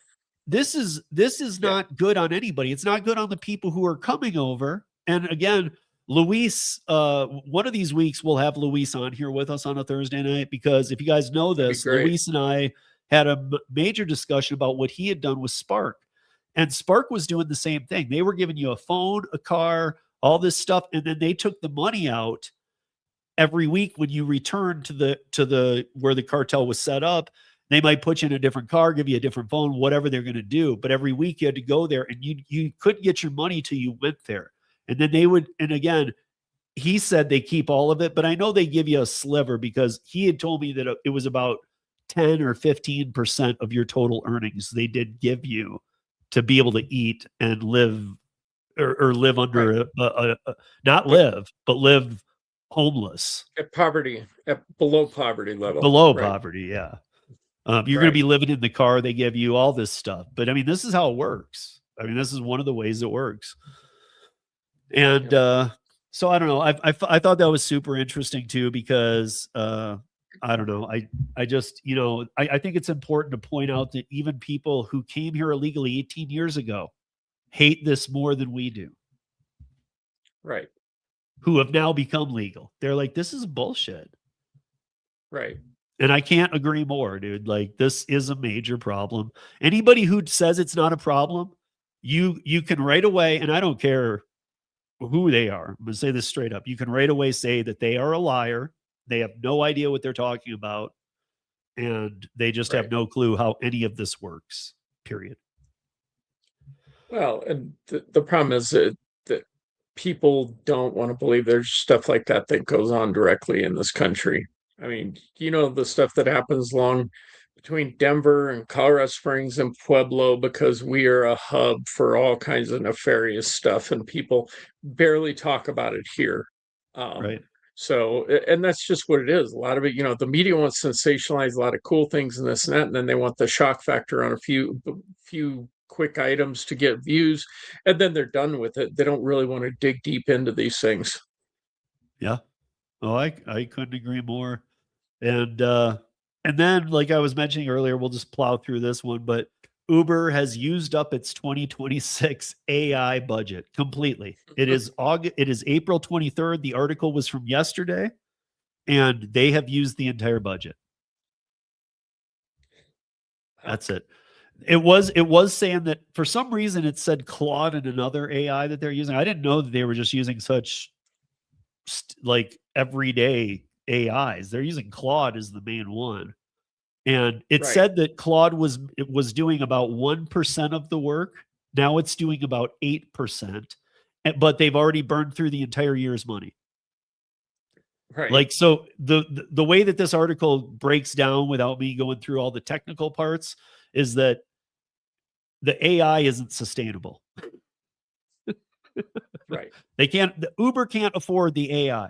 this is not good on anybody. It's not good on the people who are coming over. And again, Luis, one of these weeks we'll have Luis on here with us on a Thursday night, because if you guys know this, Luis and I had a major discussion about what he had done with Spark. And Spark was doing the same thing. They were giving you a phone, a car, all this stuff, and then they took the money out every week when you return to the where the cartel was set up. They might put you in a different car, give you a different phone, whatever they're going to do. But every week you had to go there, and you couldn't get your money till you went there. And then they would, and again, he said they keep all of it, but I know they give you a sliver, because he had told me that it was about 10 or 15% of your total earnings they did give you to be able to eat and live, or live under not live, but live homeless. At below poverty level. Below poverty, yeah. You're going to be living in the car they give you, all this stuff. But I mean, this is how it works. I mean, this is one of the ways it works. And so I don't know. I thought that was super interesting too, because I don't know. I just, I think it's important to point out that even people who came here illegally 18 years ago hate this more than we do. Right. Who have now become legal. They're like, this is bullshit. Right. And I can't agree more, dude. Like, this is a major problem. Anybody who says it's not a problem, you can right away, and I don't care who they are, I'm going to say this straight up. You can right away say that they are a liar. They have no idea what they're talking about. And they just have no clue how any of this works, period. Well, and the problem is that people don't want to believe there's stuff like that goes on directly in this country. I mean, the stuff that happens along between Denver and Colorado Springs and Pueblo, because we are a hub for all kinds of nefarious stuff, and people barely talk about it here. Right. So, and that's just what it is. A lot of it, the media wants to sensationalize a lot of cool things and this and that, and then they want the shock factor on a few quick items to get views, and then they're done with it. They don't really want to dig deep into these things. Yeah. Oh, I couldn't agree more. And then, like I was mentioning earlier, we'll just plow through this one, but Uber has used up its 2026 AI budget completely. It is April 23rd. The article was from yesterday, and they have used the entire budget. That's it. It was saying that for some reason it said Claude and another AI that they're using. I didn't know that they were just using such like everyday AIs. They're using Claude as the main one. And it Right. said that Claude was doing about 1% of the work. Now it's doing about 8%. But they've already burned through the entire year's money. Right. Like, so the way that this article breaks down without me going through all the technical parts is that the AI isn't sustainable. Right. The Uber can't afford the AI.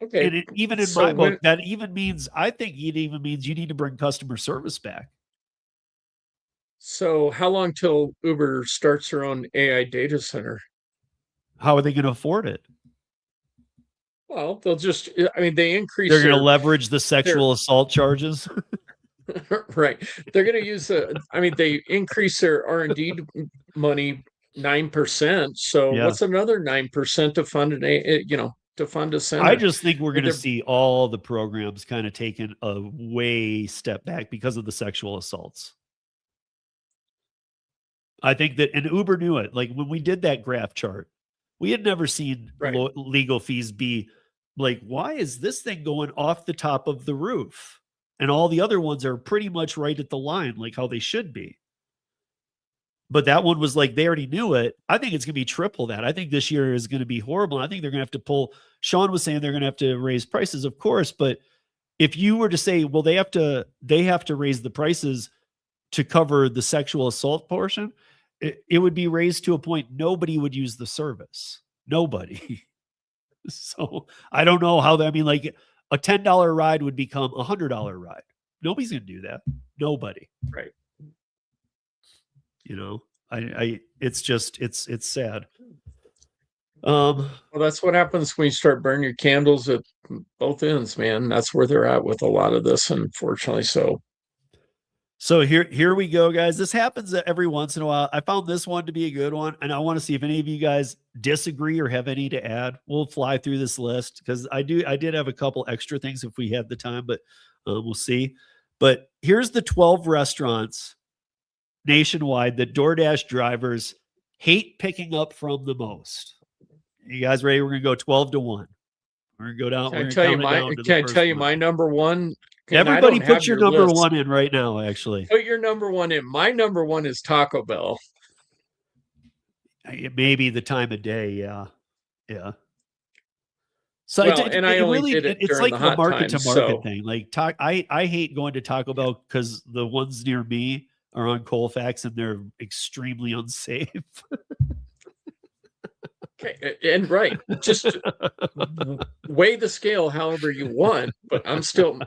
Okay. And even in So my book, that even means, I think it even means you need to bring customer service back. So how long till Uber starts their own AI data center? How are they going to afford it? Well, they'll just, I mean, they increase They're going to leverage the their sexual assault charges. right. They're going to use I mean, they increase their R&D money 9%. So Yeah. what's another 9% to fund to fund a center? I just think we're going to They're- see all the programs kind of taken a way step back because of the sexual assaults. I think that, and Uber knew it. Like when we did that graph chart, we had never seen Right. legal fees be like, why is this thing going off the top of the roof? And all the other ones are pretty much right at the line, like how they should be. But that one was like, they already knew it. I think it's going to be triple that. I think this year is going to be horrible. I think they're going to have to pull. Sean was saying they're going to have to raise prices, of course. But if you were to say, well, they have to raise the prices to cover the sexual assault portion, it would be raised to a point nobody would use the service. Nobody. So I don't know how that, I mean, like a $10 ride would become a $100 ride. Nobody's going to do that. Nobody. Right. You know, it's just, it's sad. Well, that's what happens when you start burning your candles at both ends, man. That's where they're at with a lot of this, unfortunately. So here we go, guys. This happens every once in a while. I found this one to be a good one, and I want to see if any of you guys disagree or have any to add. We'll fly through this list because I did have a couple extra things if we had the time, but we'll see. But here's the 12 restaurants nationwide that DoorDash drivers hate picking up from the most. You guys ready? We're gonna go 12 to 1. We're gonna go down. Can I tell you my number one? Everybody put your number one in right now, actually. Put your number one in. My number one is Taco Bell. It may be the time of day, yeah. Yeah. So I only did it it's during like the the hot market times, to market so. thing. Like I hate going to Taco Bell because the ones near me are on Colfax and they're extremely unsafe. Okay, and right, just weigh the scale however you want, but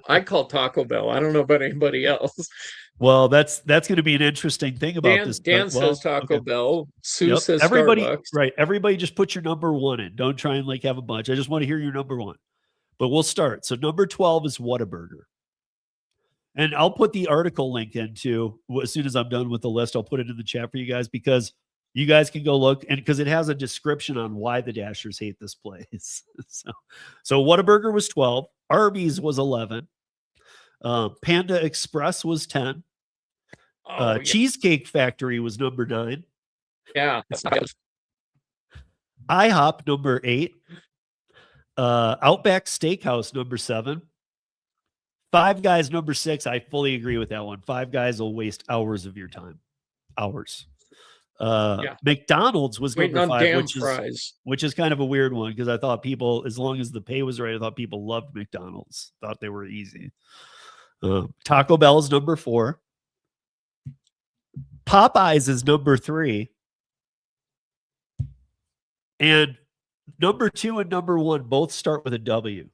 I call Taco Bell. I don't know about anybody else. Well, that's going to be an interesting thing about this. Dan says Taco Bell. Sue says everybody, Starbucks. Right. Everybody just put your number one in. Don't try and like have a bunch. I just want to hear your number one. But we'll start. So number 12 is Whataburger. And I'll put the article link into as soon as I'm done with the list. I'll put it in the chat for you guys because you guys can go look, and because it has a description on why the Dashers hate this place. so Whataburger was 12, Arby's was 11, Panda Express was 10, Yeah. Cheesecake Factory was number 9. Yeah, that's not good. IHOP number 8, Outback Steakhouse number 7, Five Guys number 6. I fully agree with that one. Five Guys will waste hours of your time, hours. McDonald's was Waiting number on 5, damn which is kind of a weird one because I thought people, as long as the pay was right, I thought people loved McDonald's, thought they were easy. Taco Bell is number 4. Popeyes is number 3. And number 2 and number 1 both start with a W.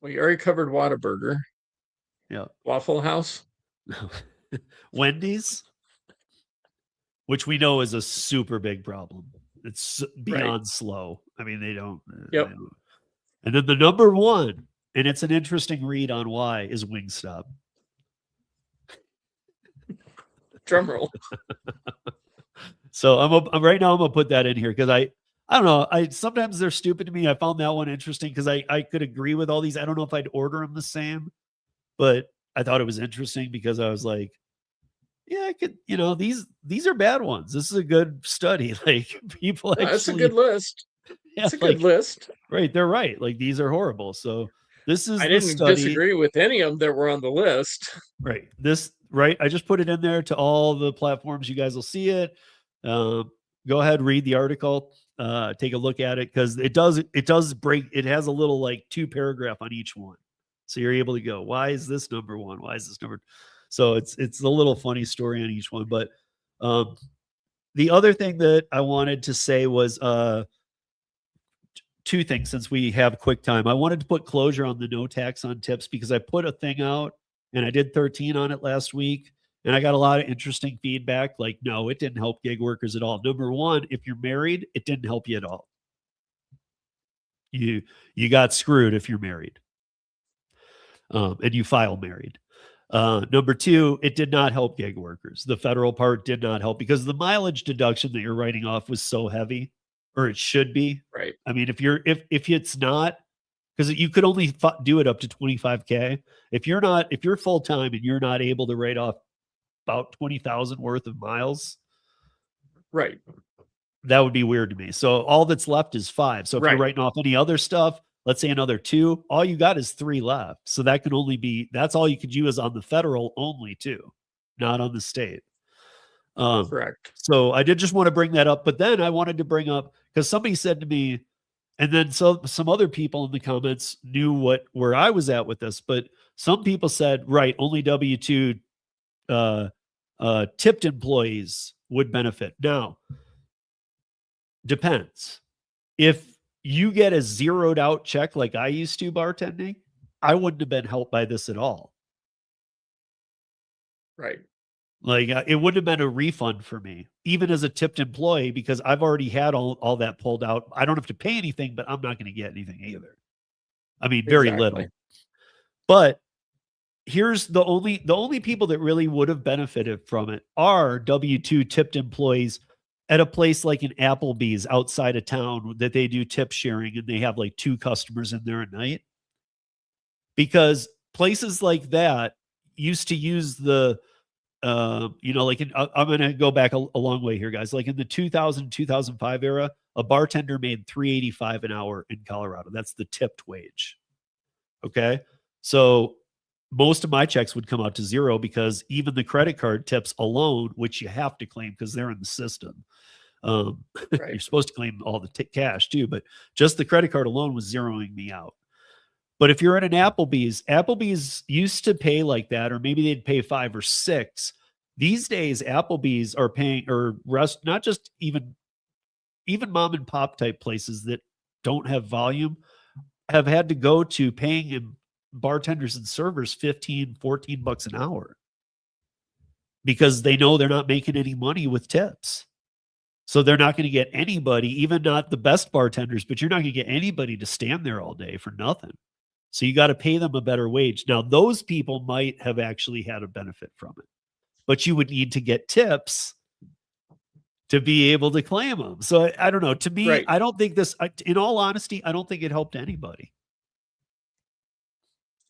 Well, you already covered Whataburger. Yeah. Waffle House. Wendy's, which we know is a super big problem. It's beyond slow. I mean, they don't. Yep. They don't. And then the number 1, and it's an interesting read on why, is Wingstop. Drum roll. So I'm right now. I'm gonna put that in here because I don't know. Sometimes they're stupid to me. I found that one interesting because I could agree with all these. I don't know if I'd order them the same, but I thought it was interesting because I was like, yeah, I could, these are bad ones. This is a good study. Like people That's a actually, good list. yeah, It's a good like, list. right, they're right. Like these are horrible. So this is I the didn't study, disagree with any of them that were on the list. right? Right. I just put it in there to all the platforms. You guys will see it. Go ahead, read the article, take a look at it because it does break. It has a little like 2 paragraph on each one, so you're able to go, why is this number one? Why is this number? So it's a little funny story on each one. But the other thing that I wanted to say was 2 things since we have quick time. I wanted to put closure on the no tax on tips because I put a thing out and I did 13 on it last week. And I got a lot of interesting feedback. Like, no, it didn't help gig workers at all. Number one, if you're married, it didn't help you at all. You got screwed if you're married, and you file married. Number two, it did not help gig workers. The federal part did not help because the mileage deduction that you're writing off was so heavy, or it should be. Right. I mean, if it's not, because you could only do it up to 25K. If you're full time and you're not able to write off about 20,000 worth of miles, right, that would be weird to me. So all that's left is 5. So if right. you're writing off any other stuff, let's say another 2, all you got is 3 left. So that can only be, that's all you could use on the federal only too, not on the state. Correct. So I did just want to bring that up, but then I wanted to bring up, because somebody said to me, and then some other people in the comments knew where I was at with this, but some people said, right, only W-2 tipped employees would benefit. Now, depends. If you get a zeroed out check like I used to bartending, I wouldn't have been helped by this at all. Right. Like it wouldn't have been a refund for me, even as a tipped employee, because I've already had all that pulled out. I don't have to pay anything, but I'm not going to get anything either. I mean, very little. But here's the only people that really would have benefited from it are W-2 tipped employees at a place like an Applebee's outside of town that they do tip sharing and they have like 2 customers in there a night. Because places like that used to use the, I'm going to go back a long way here, guys. Like in the 2000, 2005 era, a bartender made $3.85 an hour in Colorado. That's the tipped wage. Okay. So most of my checks would come out to 0 because even the credit card tips alone, which you have to claim because they're in the system. Right. You're supposed to claim all the cash too, but just the credit card alone was zeroing me out. But if you're at an Applebee's used to pay like that, or maybe they'd pay 5 or 6. These days, Applebee's are paying, or not just even mom and pop type places that don't have volume have had to go to paying bartenders and servers $15-14 an hour because they know they're not making any money with tips. So they're not going to get anybody, even not the best bartenders, but you're not going to get anybody to stand there all day for nothing. So you got to pay them a better wage. Now, those people might have actually had a benefit from it, but you would need to get tips to be able to claim them. So I don't know. To me, right. I don't think this, in all honesty, I don't think it helped anybody.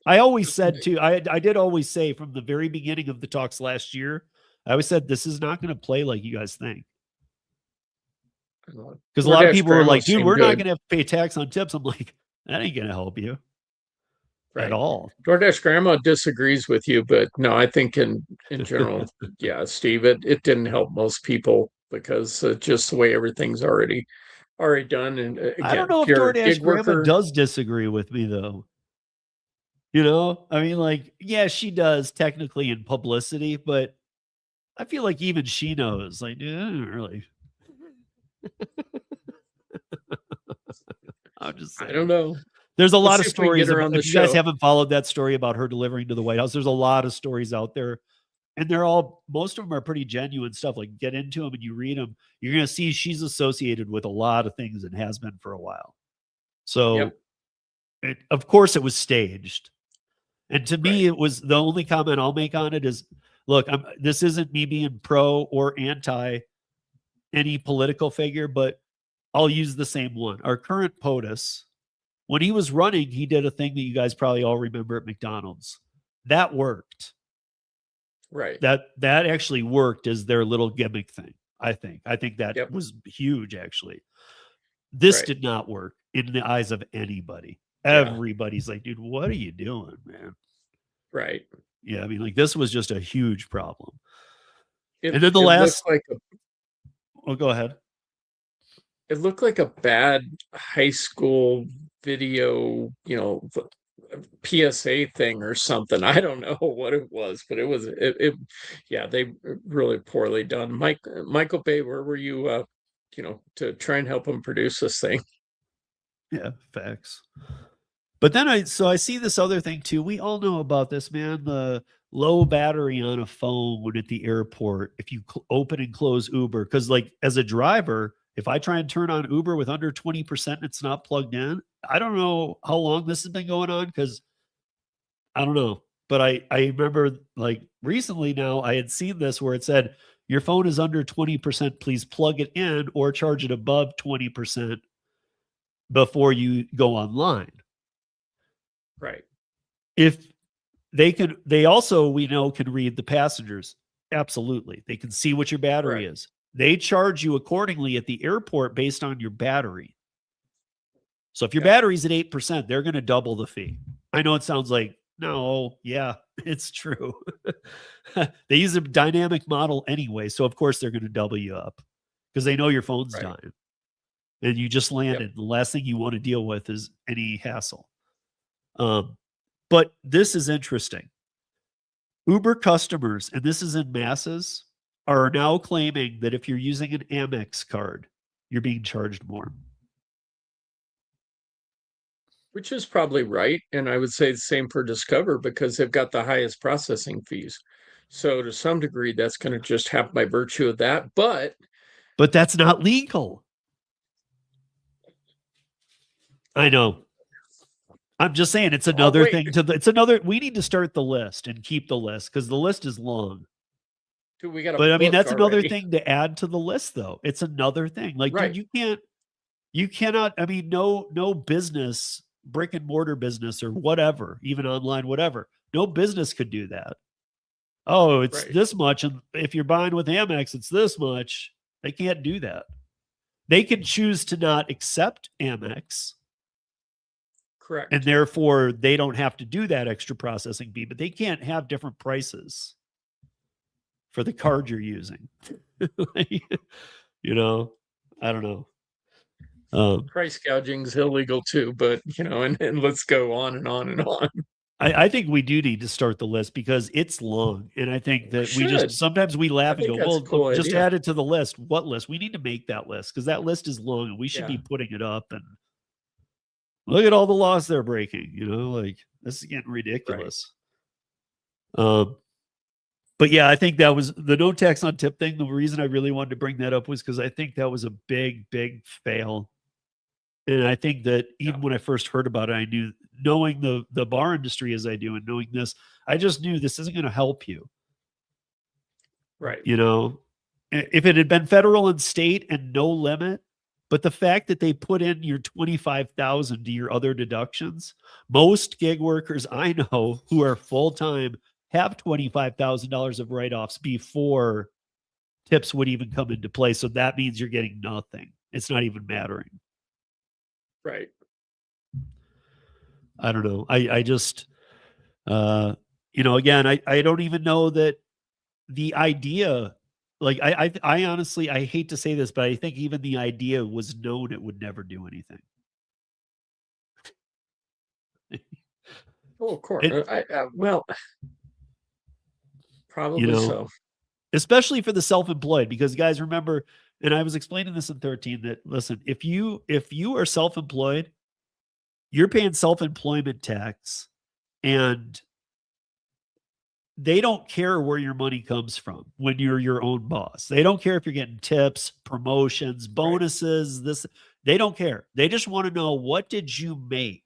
I always said too, I did always say from the very beginning of the talks last year, I always said, this is not going to play like you guys think. Because a lot of people were like, dude, we're not going to have to pay tax on tips. I'm like, that ain't going to help you at all. DoorDash Grandma disagrees with you, but no, I think in general, yeah, Steve, it didn't help most people because just the way everything's already done. And again, I don't know if DoorDash Grandma does disagree with me though. You know, I mean, like, yeah, she does technically in publicity, but I feel like even she knows, like, really. I'm just saying. I don't know. There's a lot of stories. If you guys haven't followed that story about her delivering to the White House, there's a lot of stories out there. And most of them are pretty genuine stuff. Like, get into them and you read them. You're going to see she's associated with a lot of things and has been for a while. So, of course, it was staged. And to me, it was the only comment I'll make on it is, look, this isn't me being pro or anti any political figure, but I'll use the same one. Our current POTUS, when he was running, he did a thing that you guys probably all remember at McDonald's. that worked. Right. That actually worked as their little gimmick thing. I think that Yep. was huge, actually. This Right. did not work in the eyes of anybody. Yeah. Everybody's like, dude, what are you doing, man? Right. Yeah, I mean, like, this was just a huge problem. It And then the it looked last, like oh, go ahead. a bad high school video, PSA thing or something. I don't know what it was, but yeah, they really poorly done. Michael Bay, where were you to try and help him produce this thing? Yeah, facts. But then I see this other thing too. We all know about this, man. The low battery on a phone at the airport if you open and close Uber. Because, like, as a driver, if I try and turn on Uber with under 20% and it's not plugged in, I don't know how long this has been going on because I don't know. But I remember, like, recently now I had seen this where it said, your phone is under 20%, please plug it in or charge it above 20% before you go online. Right. If they also, we know, can read the passengers. Absolutely. They can see what your battery Right. is. They charge you accordingly at the airport based on your battery. So if your Yeah. battery's at 8%, they're going to double the fee. I know it sounds like, no, yeah, it's true. They use a dynamic model anyway. So of course they're going to double you up because they know your phone's Right. dying and you just Yep. landed. The last thing you want to deal with is any hassle. But this is interesting. Uber customers, and this is in masses, are now claiming that if you're using an Amex card, you're being charged more. Which is probably right. And I would say the same for Discover because they've got the highest processing fees. So to some degree, that's going to just happen by virtue of that. But that's not legal. I know. I'm just saying it's another thing it's another, we need to start the list and keep the list because the list is long. Dude, we got But I mean, that's another already. thing to add to the list though. It's another thing. Like, Right. dude, you cannot, I mean, no business, brick and mortar business or whatever, even online, whatever. No business could do that. Oh, it's Right. this much. And if you're buying with Amex, it's this much. They can't do that. They can choose to not accept Amex. Correct. And therefore, they don't have to do that extra processing fee, but they can't have different prices for the card you're using. You know, I don't know. Price gouging is illegal too, but and let's go on and on and on. I think we do need to start the list because it's long. And I think that we just, sometimes we laugh and go, that's a well, cool just idea. add it to the list. What list? We need to make that list because that list is long and we should be putting it up and look at all the laws they're breaking, like this is getting ridiculous. But yeah, I think that was the no tax on tip thing. The reason I really wanted to bring that up was because I think that was a big fail. And I think that even when I first heard about it, I knew, knowing the bar industry as I do and knowing this, I just knew this isn't going to help you. Right. If it had been federal and state and no limit, but the fact that they put in your $25,000 to your other deductions, most gig workers I know who are full-time have $25,000 of write-offs before tips would even come into play. So that means you're getting nothing. It's not even mattering. Right. I don't know. I just, again, I don't even know that the idea, like, I honestly, I hate to say this, but I think even the idea was known it would never do anything. Oh, of course. Well, probably so. Especially for the self-employed, because guys, remember, and I was explaining this in 13, that listen, if you are self-employed, you're paying self-employment tax and they don't care where your money comes from when you're your own boss. They don't care if you're getting tips, promotions, bonuses, they don't care. They just want to know, what did you make?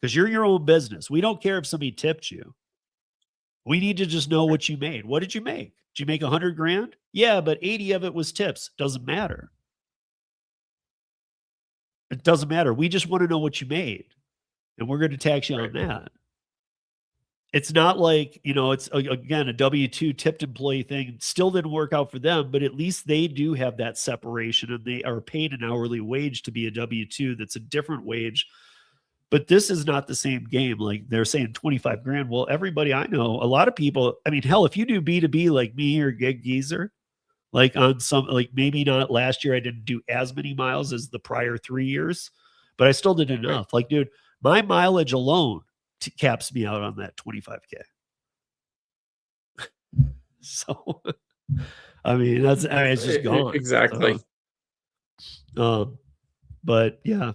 Because you're your own business. We don't care if somebody tipped you. We need to just know what you made. What did you make? Did you make 100 grand? Yeah, but 80 of it was tips. Doesn't matter. It doesn't matter. We just want to know what you made. And we're going to tax you on that. it's not like, it's again a W-2 tipped employee thing. Still didn't work out for them, but at least they do have that separation and they are paid an hourly wage to be a W-2 that's a different wage. But this is not the same game. Like they're saying 25 grand. Well, everybody I know, a lot of people, I mean, hell, if you do B2B like me or Gig Geezer, like on some, like maybe not last year, I didn't do as many miles as the prior 3 years, but I still did enough. Right. Like, dude, my mileage alone caps me out on that 25K. So, I mean, it's just gone. Exactly. But yeah,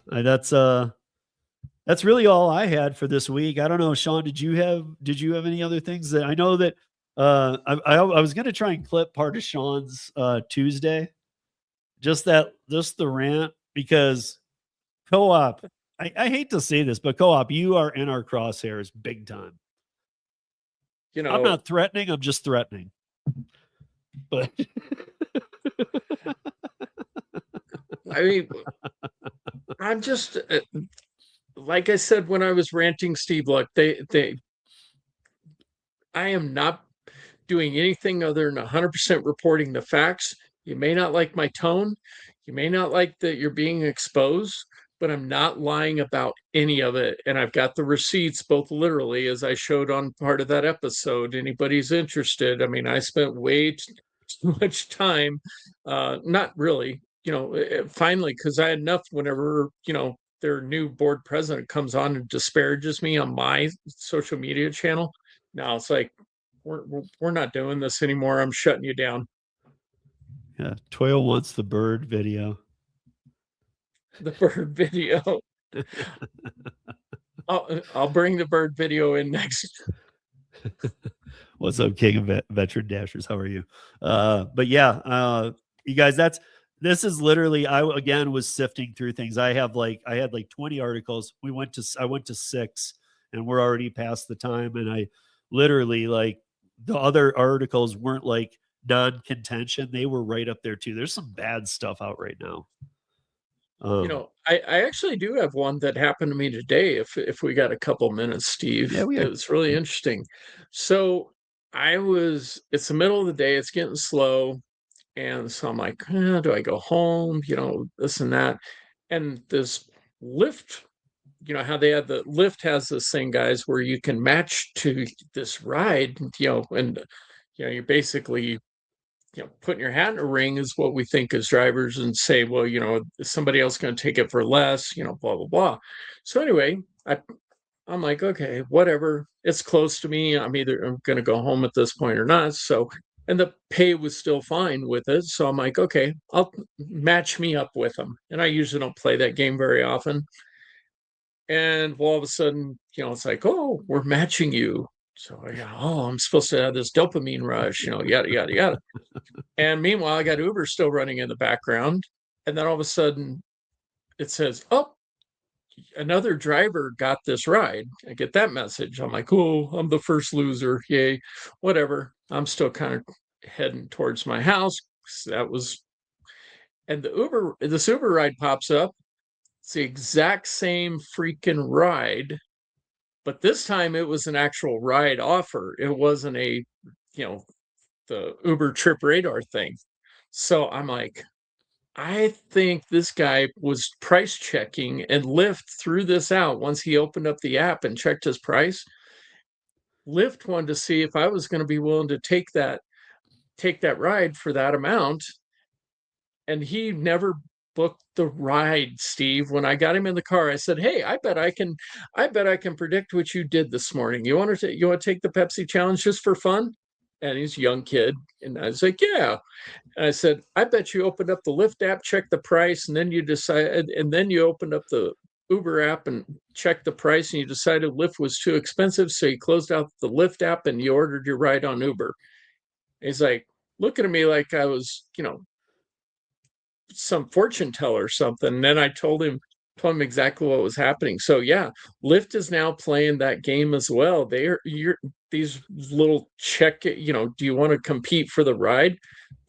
that's really all I had for this week. I don't know, Sean, did you have any other things that I know that I was going to try and clip part of Sean's Tuesday, just the rant, because Co-op, I hate to say this, but Co-op, you are in our crosshairs big time. I'm not threatening, I'm just threatening. But I mean, I'm just like I said when I was ranting, Steve, look, I am not doing anything other than 100% reporting the facts. You may not like my tone. You may not like that you're being exposed, but I'm not lying about any of it. And I've got the receipts, both literally, as I showed on part of that episode. Anybody's interested. I mean, I spent way too much time, not really, finally, because I had enough whenever, their new board president comes on and disparages me on my social media channel. Now it's like, we're not doing this anymore. I'm shutting you down. Yeah, Toyo wants the bird video. The bird video. I'll bring the bird video in next. What's up, King of Veteran Dashers? How are you? But yeah, you guys, this is literally, I again was sifting through things. I had like 20 articles. I went to 6 and we're already past the time. And I literally, like, the other articles weren't like non-contention. They were right up there too. There's some bad stuff out right now. I actually do have one that happened to me today. If we got a couple minutes, Steve. Yeah, it was really interesting. So it's the middle of the day. It's getting slow. And so I'm like, do I go home? This and that. And this Lyft, how they have the Lyft has this thing, guys, where you can match to this ride, and you're basically, putting your hat in a ring is what we think as drivers and say, well, is somebody else going to take it for less, blah, blah, blah. So anyway, I'm like, okay, whatever. It's close to me. I'm going to go home at this point or not. So, and the pay was still fine with it. So I'm like, okay, I'll match me up with them. And I usually don't play that game very often. And all of a sudden, it's like, oh, we're matching you. So I go, I'm supposed to have this dopamine rush, yada, yada, yada. And meanwhile, I got Uber still running in the background. And then all of a sudden it says, oh, another driver got this ride. I get that message. I'm like, oh, I'm the first loser. Yay, whatever. I'm still kind of heading towards my house. And this Uber ride pops up. It's the exact same freaking ride, but this time it was an actual ride offer. It wasn't the Uber Trip Radar thing. So I'm like, I think this guy was price checking, and Lyft threw this out once he opened up the app and checked his price. Lyft wanted to see if I was going to be willing to take that ride for that amount. And he never booked the ride, Steve. When I got him in the car, I said, hey, I bet I can predict what you did this morning. You want to take the Pepsi challenge just for fun? And he's a young kid. And I was like, yeah. And I said, I bet you opened up the Lyft app, checked the price, and then you decided, and then you opened up the Uber app and checked the price, and you decided Lyft was too expensive. So you closed out the Lyft app and you ordered your ride on Uber. And he's like, looking at me like I was, some fortune teller or something. And then I told him exactly what was happening. So yeah, Lyft is now playing that game as well. These little check, do you want to compete for the ride?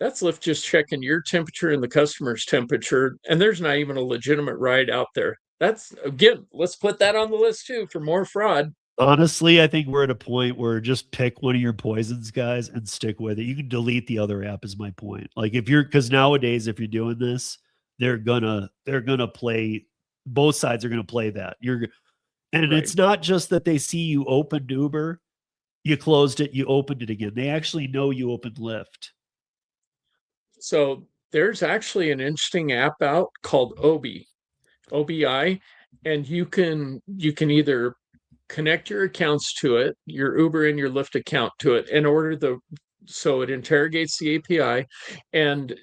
That's Lyft just checking your temperature and the customer's temperature. And there's not even a legitimate ride out there. That's, again, let's put that on the list too for more fraud. Honestly, I think we're at a point where just pick one of your poisons, guys, and stick with it. You can delete the other app is my point. Like if you're because nowadays if you're doing this, they're gonna play both sides are gonna play that. And Right. it's not just that they see you opened Uber, you closed it, you opened it again. They actually know you opened Lyft. So there's actually an interesting app out called OBI, and you can either connect your accounts to it, your Uber and your Lyft account to it, and so it interrogates the API and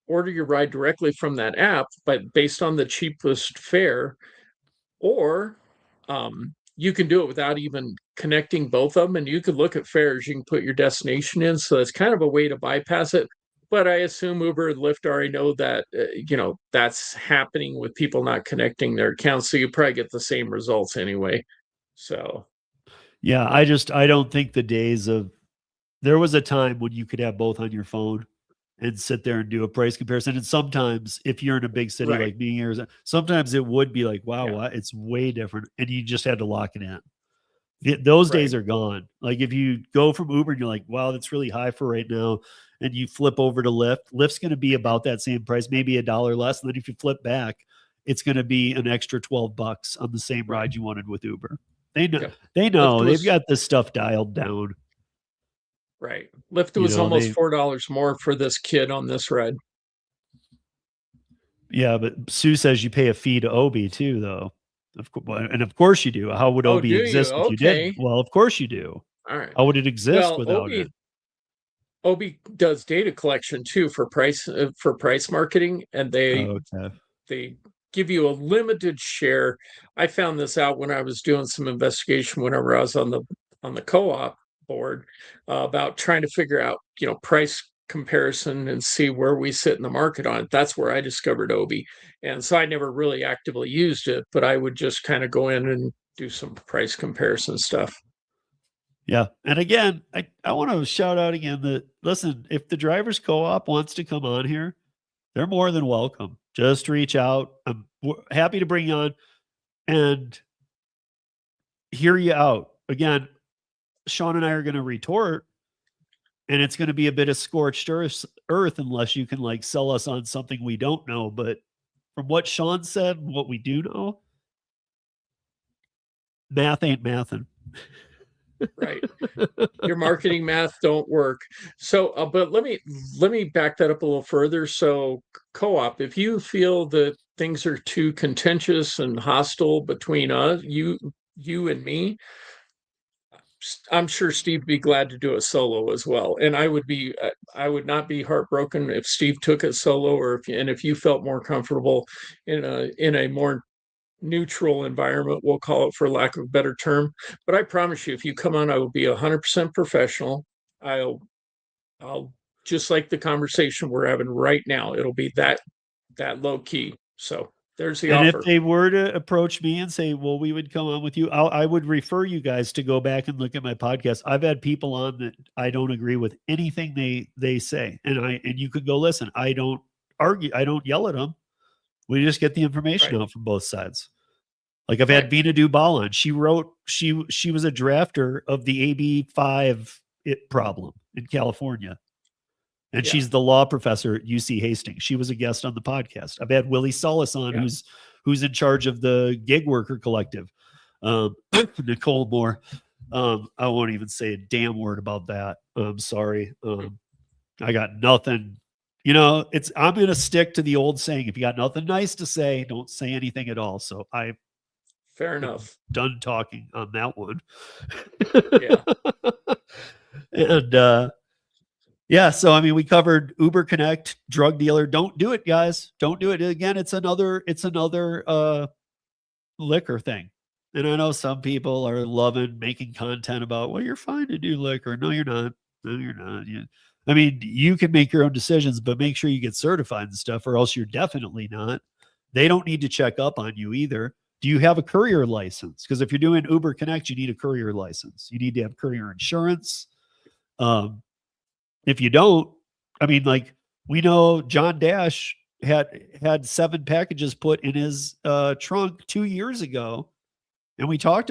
order your ride directly from that app, but based on the cheapest fare, or you can do it without even connecting both of them, and you could look at fares. You can put your destination in, so it's kind of a way to bypass it. But I assume Uber and Lyft already know that that's happening with people not connecting their accounts, so you probably get the same results anyway. So, Yeah, but I don't think the days of there was a time when you could have both on your phone and sit there and do a price comparison. And sometimes if you're in a big city right, like me here, sometimes it would be like, wow, yeah, what? It's way different. And you just had to lock it in. Those right, days are gone. Like if you go from Uber and you're like, wow, that's really high for right now. And you flip over to Lyft, Lyft's going to be about that same price, maybe $1 less. And then if you flip back, it's going to be an extra 12 bucks on the same right. ride you wanted with Uber. They know, Yep. they Lyft know they've was got this stuff dialed down. right. Lyft You was know, almost they $4 more for this kid on this ride. Yeah, but Sue says you pay a fee to Obi too, though. And of course you do. How would Oh, Obi do you? exist if you didn't? Okay. Well, of course you do. All right. How would it exist Well, without it? Obi does data collection too for price marketing, and Oh, okay. they give you a limited share. I found this out when I was doing some investigation whenever I was on the co-op board about trying to figure out price comparison and see where we sit in the market on it. That's where I discovered Obi, and so I never really actively used it, but I would just kind of go in and do some price comparison stuff. Yeah. And again, I want to shout out again that listen, if the drivers co-op wants to come on here, they're more than welcome. Just reach out. I'm happy to bring you on and hear you out. Again, Sean and I are going to retort, and it's going to be a bit of scorched earth unless you can like sell us on something we don't know. But from what Sean said, what we do know, math ain't mathin'. Right. Your marketing math don't work. So, but let me back that up a little further. So, co-op, if you feel that things are too contentious and hostile between you and me, I'm sure Steve would be glad to do it solo as well. And I would not be heartbroken if Steve took it solo, and if you felt more comfortable in a more neutral environment, we'll call it for lack of a better term. But I promise you, if you come on, I will be 100% professional. I'll I'll just like the conversation we're having right now. It'll be that low key. So there's the And if offer. they were to approach me and say, "Well, we would come on with you," I would refer you guys to go back and look at my podcast. I've had people on that I don't agree with anything they say, and you could go listen. I don't argue. I don't yell at them. We just get the information Right. out from both sides. Like I've had Right. Vina Dubal on. She wrote. She was a drafter of the AB5 problem in California. And Yeah. she's the law professor at UC Hastings. She was a guest on the podcast. I've had Willie Solis on, Yeah. who's in charge of the gig worker collective. Nicole Moore. I won't even say a damn word about that. I'm sorry. I got nothing. I'm gonna stick to the old saying: if you got nothing nice to say, don't say anything at all. So I Fair am enough. done talking on that one. Yeah. And yeah, so I mean, we covered Uber Connect, drug dealer. Don't do it, guys. Don't do it. Again, it's another liquor thing. And I know some people are loving making content about, well, you're fine to do liquor. No, you're not. No, you're not. I mean, you can make your own decisions, but make sure you get certified and stuff, or else you're definitely not. They don't need to check up on you either. Do you have a courier license? Because if you're doing Uber Connect, you need a courier license. You need to have courier insurance. If you don't, I mean, like we know John Dash had 7 packages put in his trunk 2 years ago, And I talked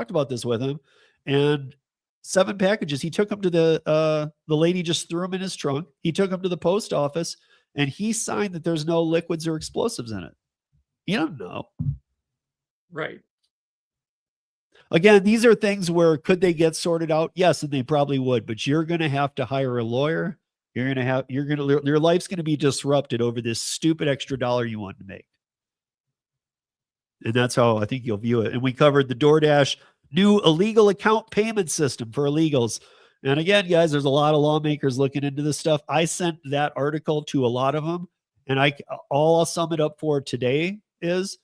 about this with him, and 7 packages. He took them to the lady just threw them in his trunk. He took them to the post office, and he signed that there's no liquids or explosives in it. You don't know. Right. Again, these are things where could they get sorted out? Yes, and they probably would, but you're going to have to hire a lawyer. Your life's going to be disrupted over this stupid extra dollar you want to make. And that's how I think you'll view it. And we covered the DoorDash new illegal account payment system for illegals. And again, guys, there's a lot of lawmakers looking into this stuff. I sent that article to a lot of them, and all I'll sum it up for today is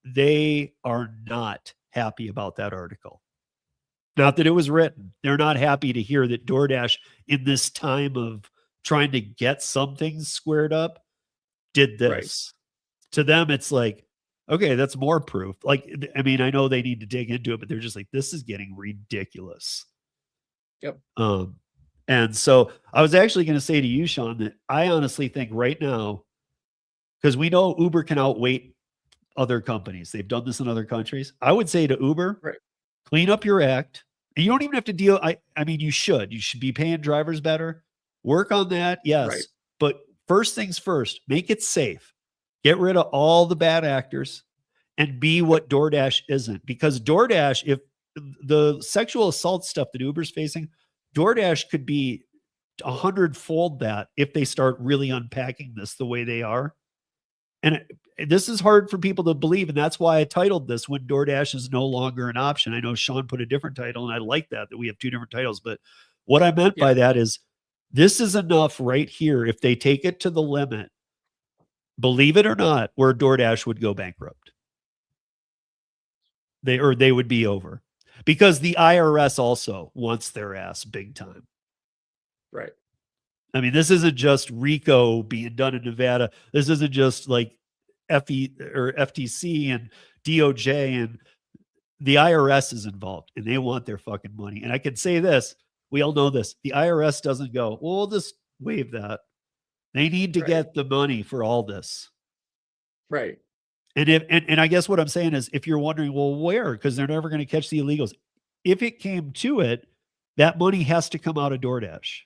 they are not happy about that article. Not that it was written. They're not happy to hear that DoorDash, in this time of trying to get some things squared up, did this. Right. To them, it's like, okay, that's more proof. Like, I mean, I know they need to dig into it, but they're just like, this is getting ridiculous. Yep. And so I was actually going to say to you, Sean, that I honestly think right now, because we know Uber can outweight other companies. They've done this in other countries. I would say to Uber, right, clean up your act. And you don't even have to deal. I mean, you should be paying drivers better. Work on that. Yes. Right. But first things first, make it safe. Get rid of all the bad actors and be what DoorDash isn't. Because DoorDash, if the sexual assault stuff that Uber's facing, DoorDash could be 100-fold that if they start really unpacking this the way they are. And this is hard for people to believe. And that's why I titled this When DoorDash is No Longer an Option. I know Sean put a different title, and I like that we have 2 different titles. But what I meant by that is this is enough right here. If they take it to the limit, believe it or not, where DoorDash would go bankrupt. They would be over. Because the IRS also wants their ass big time. Right. I mean, this isn't just RICO being done in Nevada. This isn't just like FTC and DOJ, and the IRS is involved, and they want their fucking money. And I can say this, we all know this. The IRS doesn't go, well, we'll just waive that. They need to get the money for all this. Right. And I guess what I'm saying is, if you're wondering, well, where? Because they're never going to catch the illegals. If it came to it, that money has to come out of DoorDash.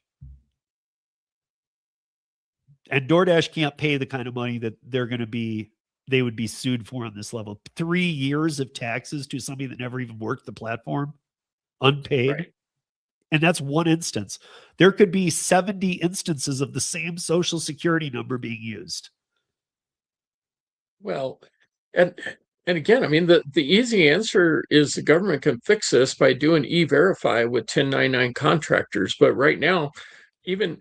And DoorDash can't pay the kind of money that they would be sued for on this level. 3 years of taxes to somebody that never even worked the platform, unpaid. Right. And that's one instance. There could be 70 instances of the same social security number being used. Well, and again, I mean, the easy answer is the government can fix this by doing E-Verify with 1099 contractors. But right now, even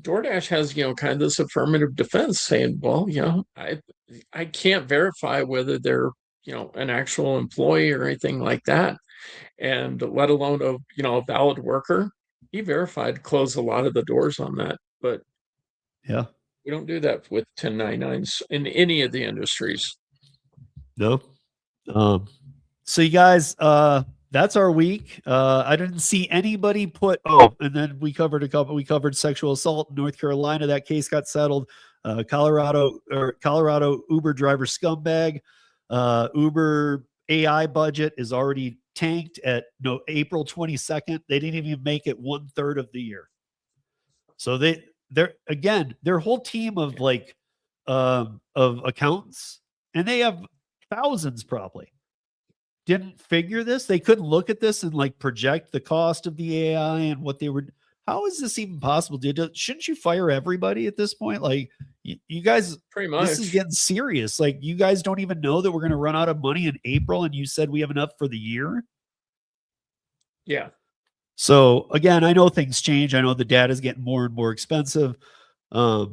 DoorDash has, kind of this affirmative defense saying, well, I can't verify whether they're, an actual employee or anything like that. And let alone a valid worker. E-Verify closed a lot of the doors on that. But yeah, we don't do that with 1099s in any of the industries. No. So you guys, that's our week. I didn't see anybody and then we covered sexual assault in North Carolina. That case got settled. Colorado Uber driver scumbag. Uber AI budget is already tanked at April 22nd. They didn't even make it 1/3 of the year. So their whole team of of accountants, and they have thousands probably, didn't figure this. They couldn't look at this and project the cost of the AI and what they were. How is this even possible? Shouldn't you fire everybody at this point? You guys, pretty much, this is getting serious. You guys don't even know that we're going to run out of money in April, and you said we have enough for the year. Yeah. So again, I know things change. I know the data is getting more and more expensive. But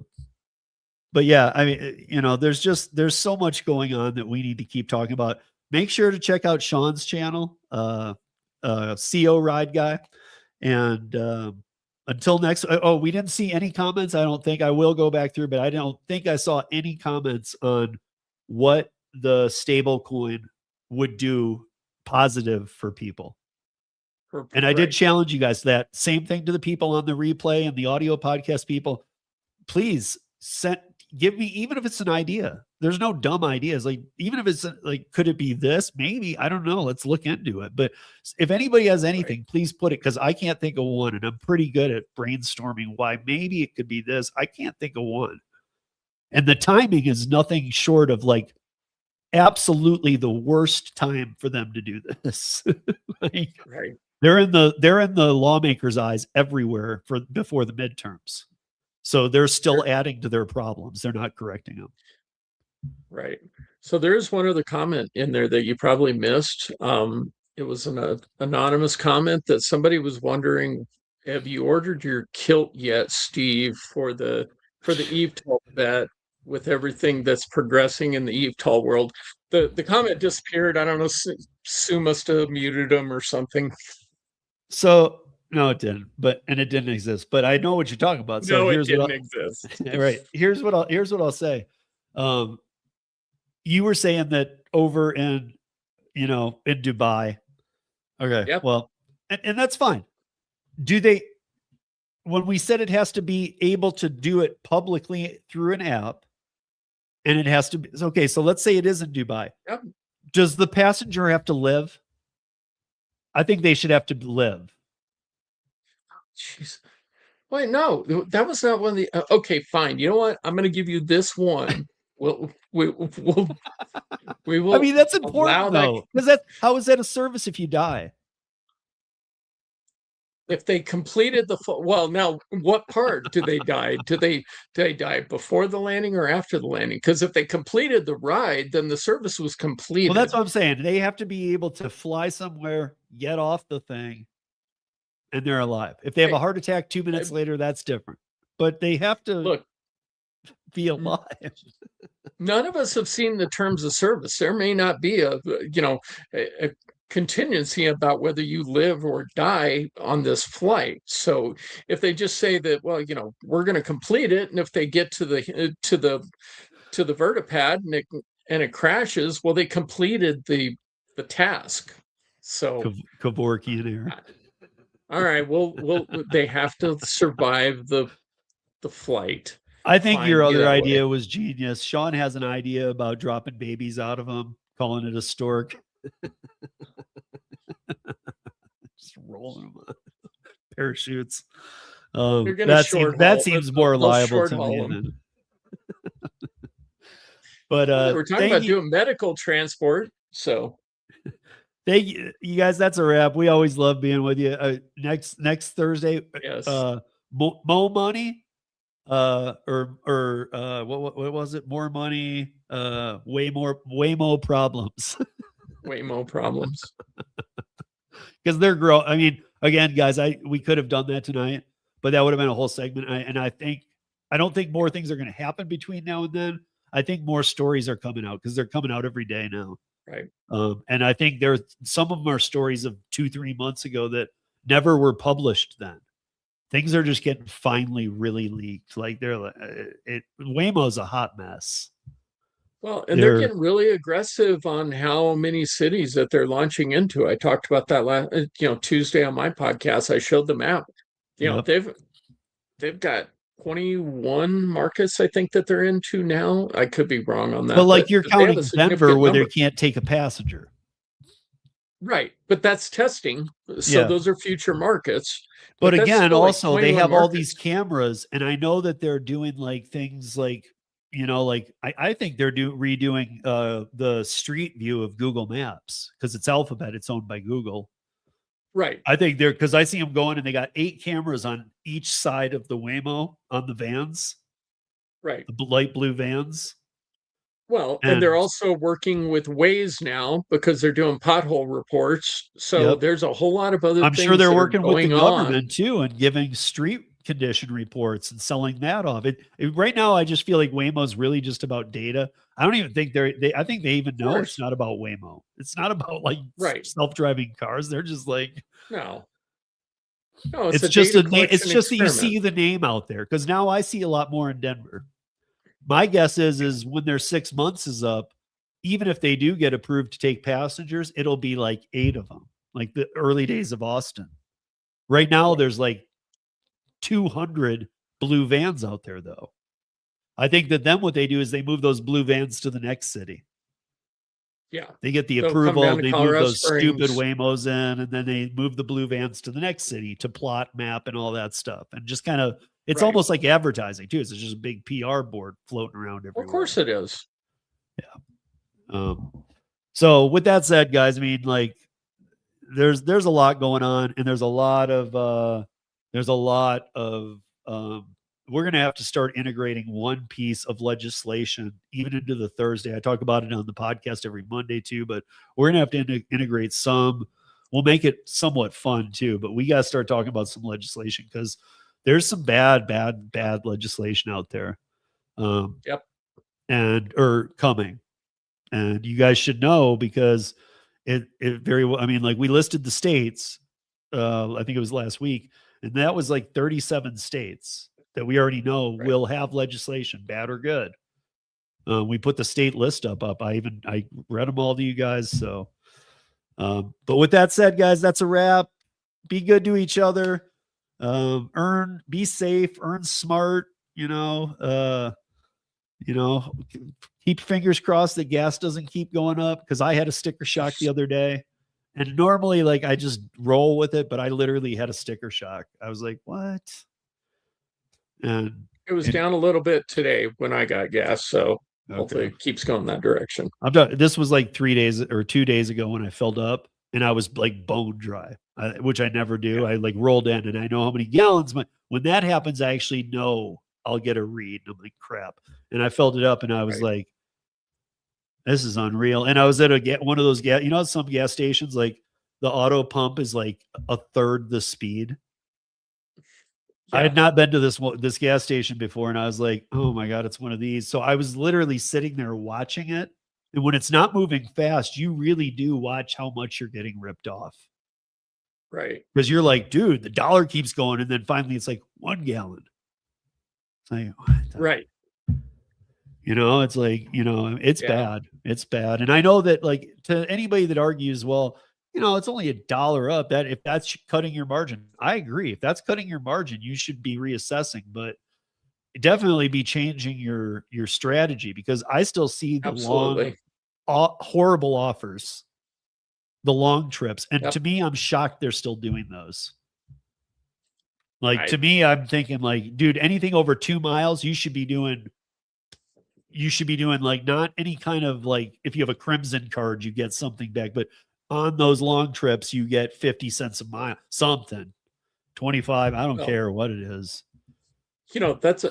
yeah, I mean, there's so much going on that we need to keep talking about. Make sure to check out Sean's channel, CO Ride Guy. And until next, we didn't see any comments. I don't think. I will go back through, but I don't think I saw any comments on what the stable coin would do positive for people. And I did challenge you guys to that. Same thing to the people on the replay and the audio podcast people. Please give me, even if it's an idea, there's no dumb ideas. Like, even if it's like, could it be this? Maybe, I don't know. Let's look into it. But if anybody has anything, please put it, because I can't think of one, and I'm pretty good at brainstorming why maybe it could be this. I can't think of one. And the timing is nothing short of like absolutely the worst time for them to do this. Like, Right. they're in the lawmakers' eyes everywhere before the midterms. So they're still adding to their problems. They're not correcting them. Right. So there's one other comment in there that you probably missed. It was an anonymous comment that somebody was wondering, have you ordered your kilt yet, Steve, for the eVTOL bet, with everything that's progressing in the eVTOL world? The comment disappeared. I don't know, Sue must have muted him or something. So no, it didn't. And it didn't exist. But I know what you're talking about. So No, it here's didn't exist. Right. Here's what I'll say. You were saying that over in Dubai. Okay. Yep. Well, and that's fine. When we said it has to be able to do it publicly through an app, and it has to be okay. So let's say it is in Dubai. Yep. Does the passenger have to live? I think they should have to live. Jeez. Wait, no, that was not one of the. Okay, fine. You know what? I'm going to give you this one. We will. I mean, that's important though, because how is that a service if you die? If they completed the well, now what part do they die? Do they die before the landing or after the landing? Because if they completed the ride, then the service was completed. Well, that's what I'm saying. They have to be able to fly somewhere, get off the thing, and they're alive. If they have a heart attack 2 minutes later, that's different. But they have to be alive. None of us have seen the terms of service. There may not be a contingency about whether you live or die on this flight. So if they just say that, well, we're going to complete it, and if they get to the vertipad and it crashes, well, they completed the task. So Kevorkian error. All right, well, they have to survive the flight. I think your other idea was genius. Sean has an idea about dropping babies out of them, calling it a stork. Just rolling them parachutes. That seems more reliable to me. But we're talking about doing medical transport, so thank you guys. That's a wrap. We always love being with you. Next Thursday, yes. Mo money, or what was it? More money, way more problems. Way more problems. Because they're growing. I mean, again, guys, we could have done that tonight, but that would have been a whole segment. I don't think more things are going to happen between now and then. I think more stories are coming out because they're coming out every day now. Right. And I think some of them are stories of 2-3 months ago that never were published then. Things are just getting finally really leaked. Like Waymo's a hot mess. Well, and they're getting really aggressive on how many cities that they're launching into. I talked about that last, Tuesday on my podcast. I showed the map. They've got 21 markets, I think, that they're into now. I could be wrong on that. But like you're counting Denver where they can't take a passenger. Right. But that's testing. So those are future markets. But again, also they have all these cameras, and I know that they're doing like things like, I think they're redoing the street view of Google Maps because it's Alphabet. It's owned by Google. Right. I think because I see them going and they got 8 cameras on each side of the Waymo on the vans. Right. The light blue vans. Well, and they're also working with Waze now because they're doing pothole reports. So there's a whole lot of other things. I'm sure they're working with the government too and giving street condition reports and selling that off. Right now, I just feel like Waymo's really just about data. I don't even think I think they even know it's not about Waymo. It's not about like self-driving cars. They're just like, no, it's just that you see the name out there because now I see a lot more in Denver. My guess is when their 6 months is up, even if they do get approved to take passengers, it'll be like 8 of them, like the early days of Austin. Right now, there's like 200 blue vans out there, though. I think that then what they do is they move those blue vans to the next city. Yeah. They get the They'll come approval, down to they move Colorado those stupid Springs. Waymos in, and then they move the blue vans to the next city to plot, map, and all that stuff. And just kind of, it's Right. almost like advertising too. It's just a big PR board floating around everywhere. Of course it is. Yeah. So with that said, guys, I mean, like, there's a lot going on, and there's a lot of we're going to have to start integrating one piece of legislation even into the Thursday. I talk about it on the podcast every Monday too, but we're going to have to integrate some. We'll make it somewhat fun too, but we got to start talking about some legislation because there's some bad legislation out there. Yep. Or coming. And you guys should know because it very well, I mean, like we listed the states, I think it was last week, and that was like 37 states that we already know will have legislation, bad or good. We put the state list up. I read them all to you guys. So, but with that said, guys, that's a wrap. Be good to each other. Be safe, earn smart, keep your fingers crossed that gas doesn't keep going up. Cause I had a sticker shock the other day, and normally like I just roll with it, but I literally had a sticker shock. I was like, what? And it was down a little bit today when I got gas. So hopefully it keeps going that direction. This was like 3 days or 2 days ago when I filled up, and I was like bone dry, which I never do. I like rolled in, and I know how many gallons. When that happens, I actually know I'll get a read. I'm like, crap. And I filled it up, and I was like, this is unreal. And I was at one of those gas, some gas stations, like the auto pump is like a third the speed. Yeah. I had not been to this gas station before, and I was like, oh my God, it's one of these. So I was literally sitting there watching it. And when it's not moving fast, you really do watch how much you're getting ripped off. Right. Because you're like, dude, the dollar keeps going. And then finally it's like 1 gallon. It's like, right. It's like, it's bad. It's bad. And I know that, like, to anybody that argues, well, it's only $1 up. That if that's cutting your margin, I agree. If that's cutting your margin, you should be reassessing, but definitely be changing your strategy, because I still see the long, horrible offers, the long trips. And to me, I'm shocked they're still doing those. Like, to me, I'm thinking like, dude, anything over 2 miles, you should be doing like, not any kind of like, if you have a Crimson card, you get something back, but on those long trips, you get 50 cents a mile, something 25. I don't care what it is. That's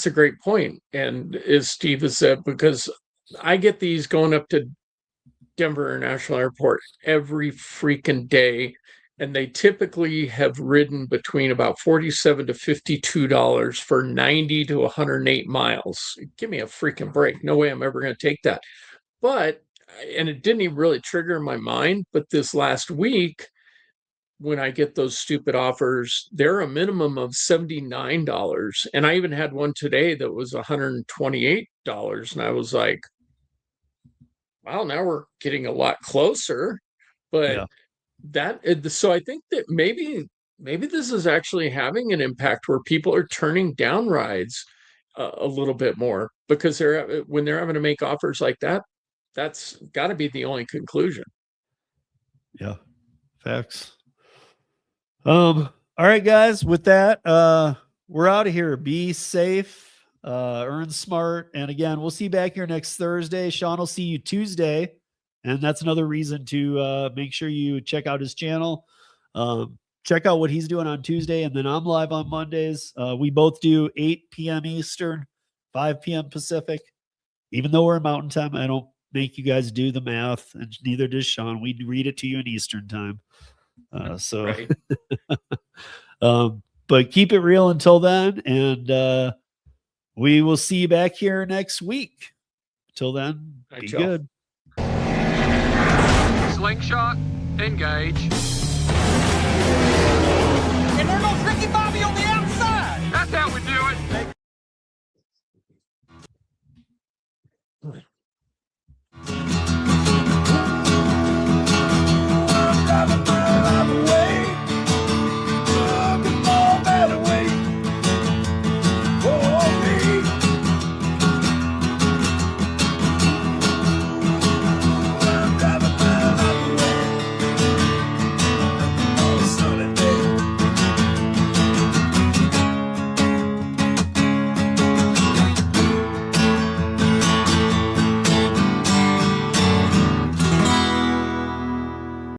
a great point. And as Steve has said, because I get these going up to Denver International Airport every freaking day. And they typically have ridden between about $47 to $52 for 90 to 108 miles. Give me a freaking break. No way I'm ever going to take that. And it didn't even really trigger my mind. But this last week, when I get those stupid offers, they're a minimum of $79. And I even had one today that was $128. And I was like, wow, now we're getting a lot closer. But so I think that maybe this is actually having an impact where people are turning down rides a little bit more, because when they're having to make offers like that, that's got to be the only conclusion. Yeah, facts. All right, guys, with that, we're out of here. Be safe, earn smart. And again, we'll see you back here next Thursday. Sean will see you Tuesday. And that's another reason to make sure you check out his channel. Check out what he's doing on Tuesday. And then I'm live on Mondays. We both do 8 p.m. Eastern, 5 p.m. Pacific. Even though we're in Mountain Time, I don't make you guys do the math, and neither does Sean. We read it to you in Eastern Time. But keep it real until then. And we will see you back here next week. Till then, be good. Slingshot, engage.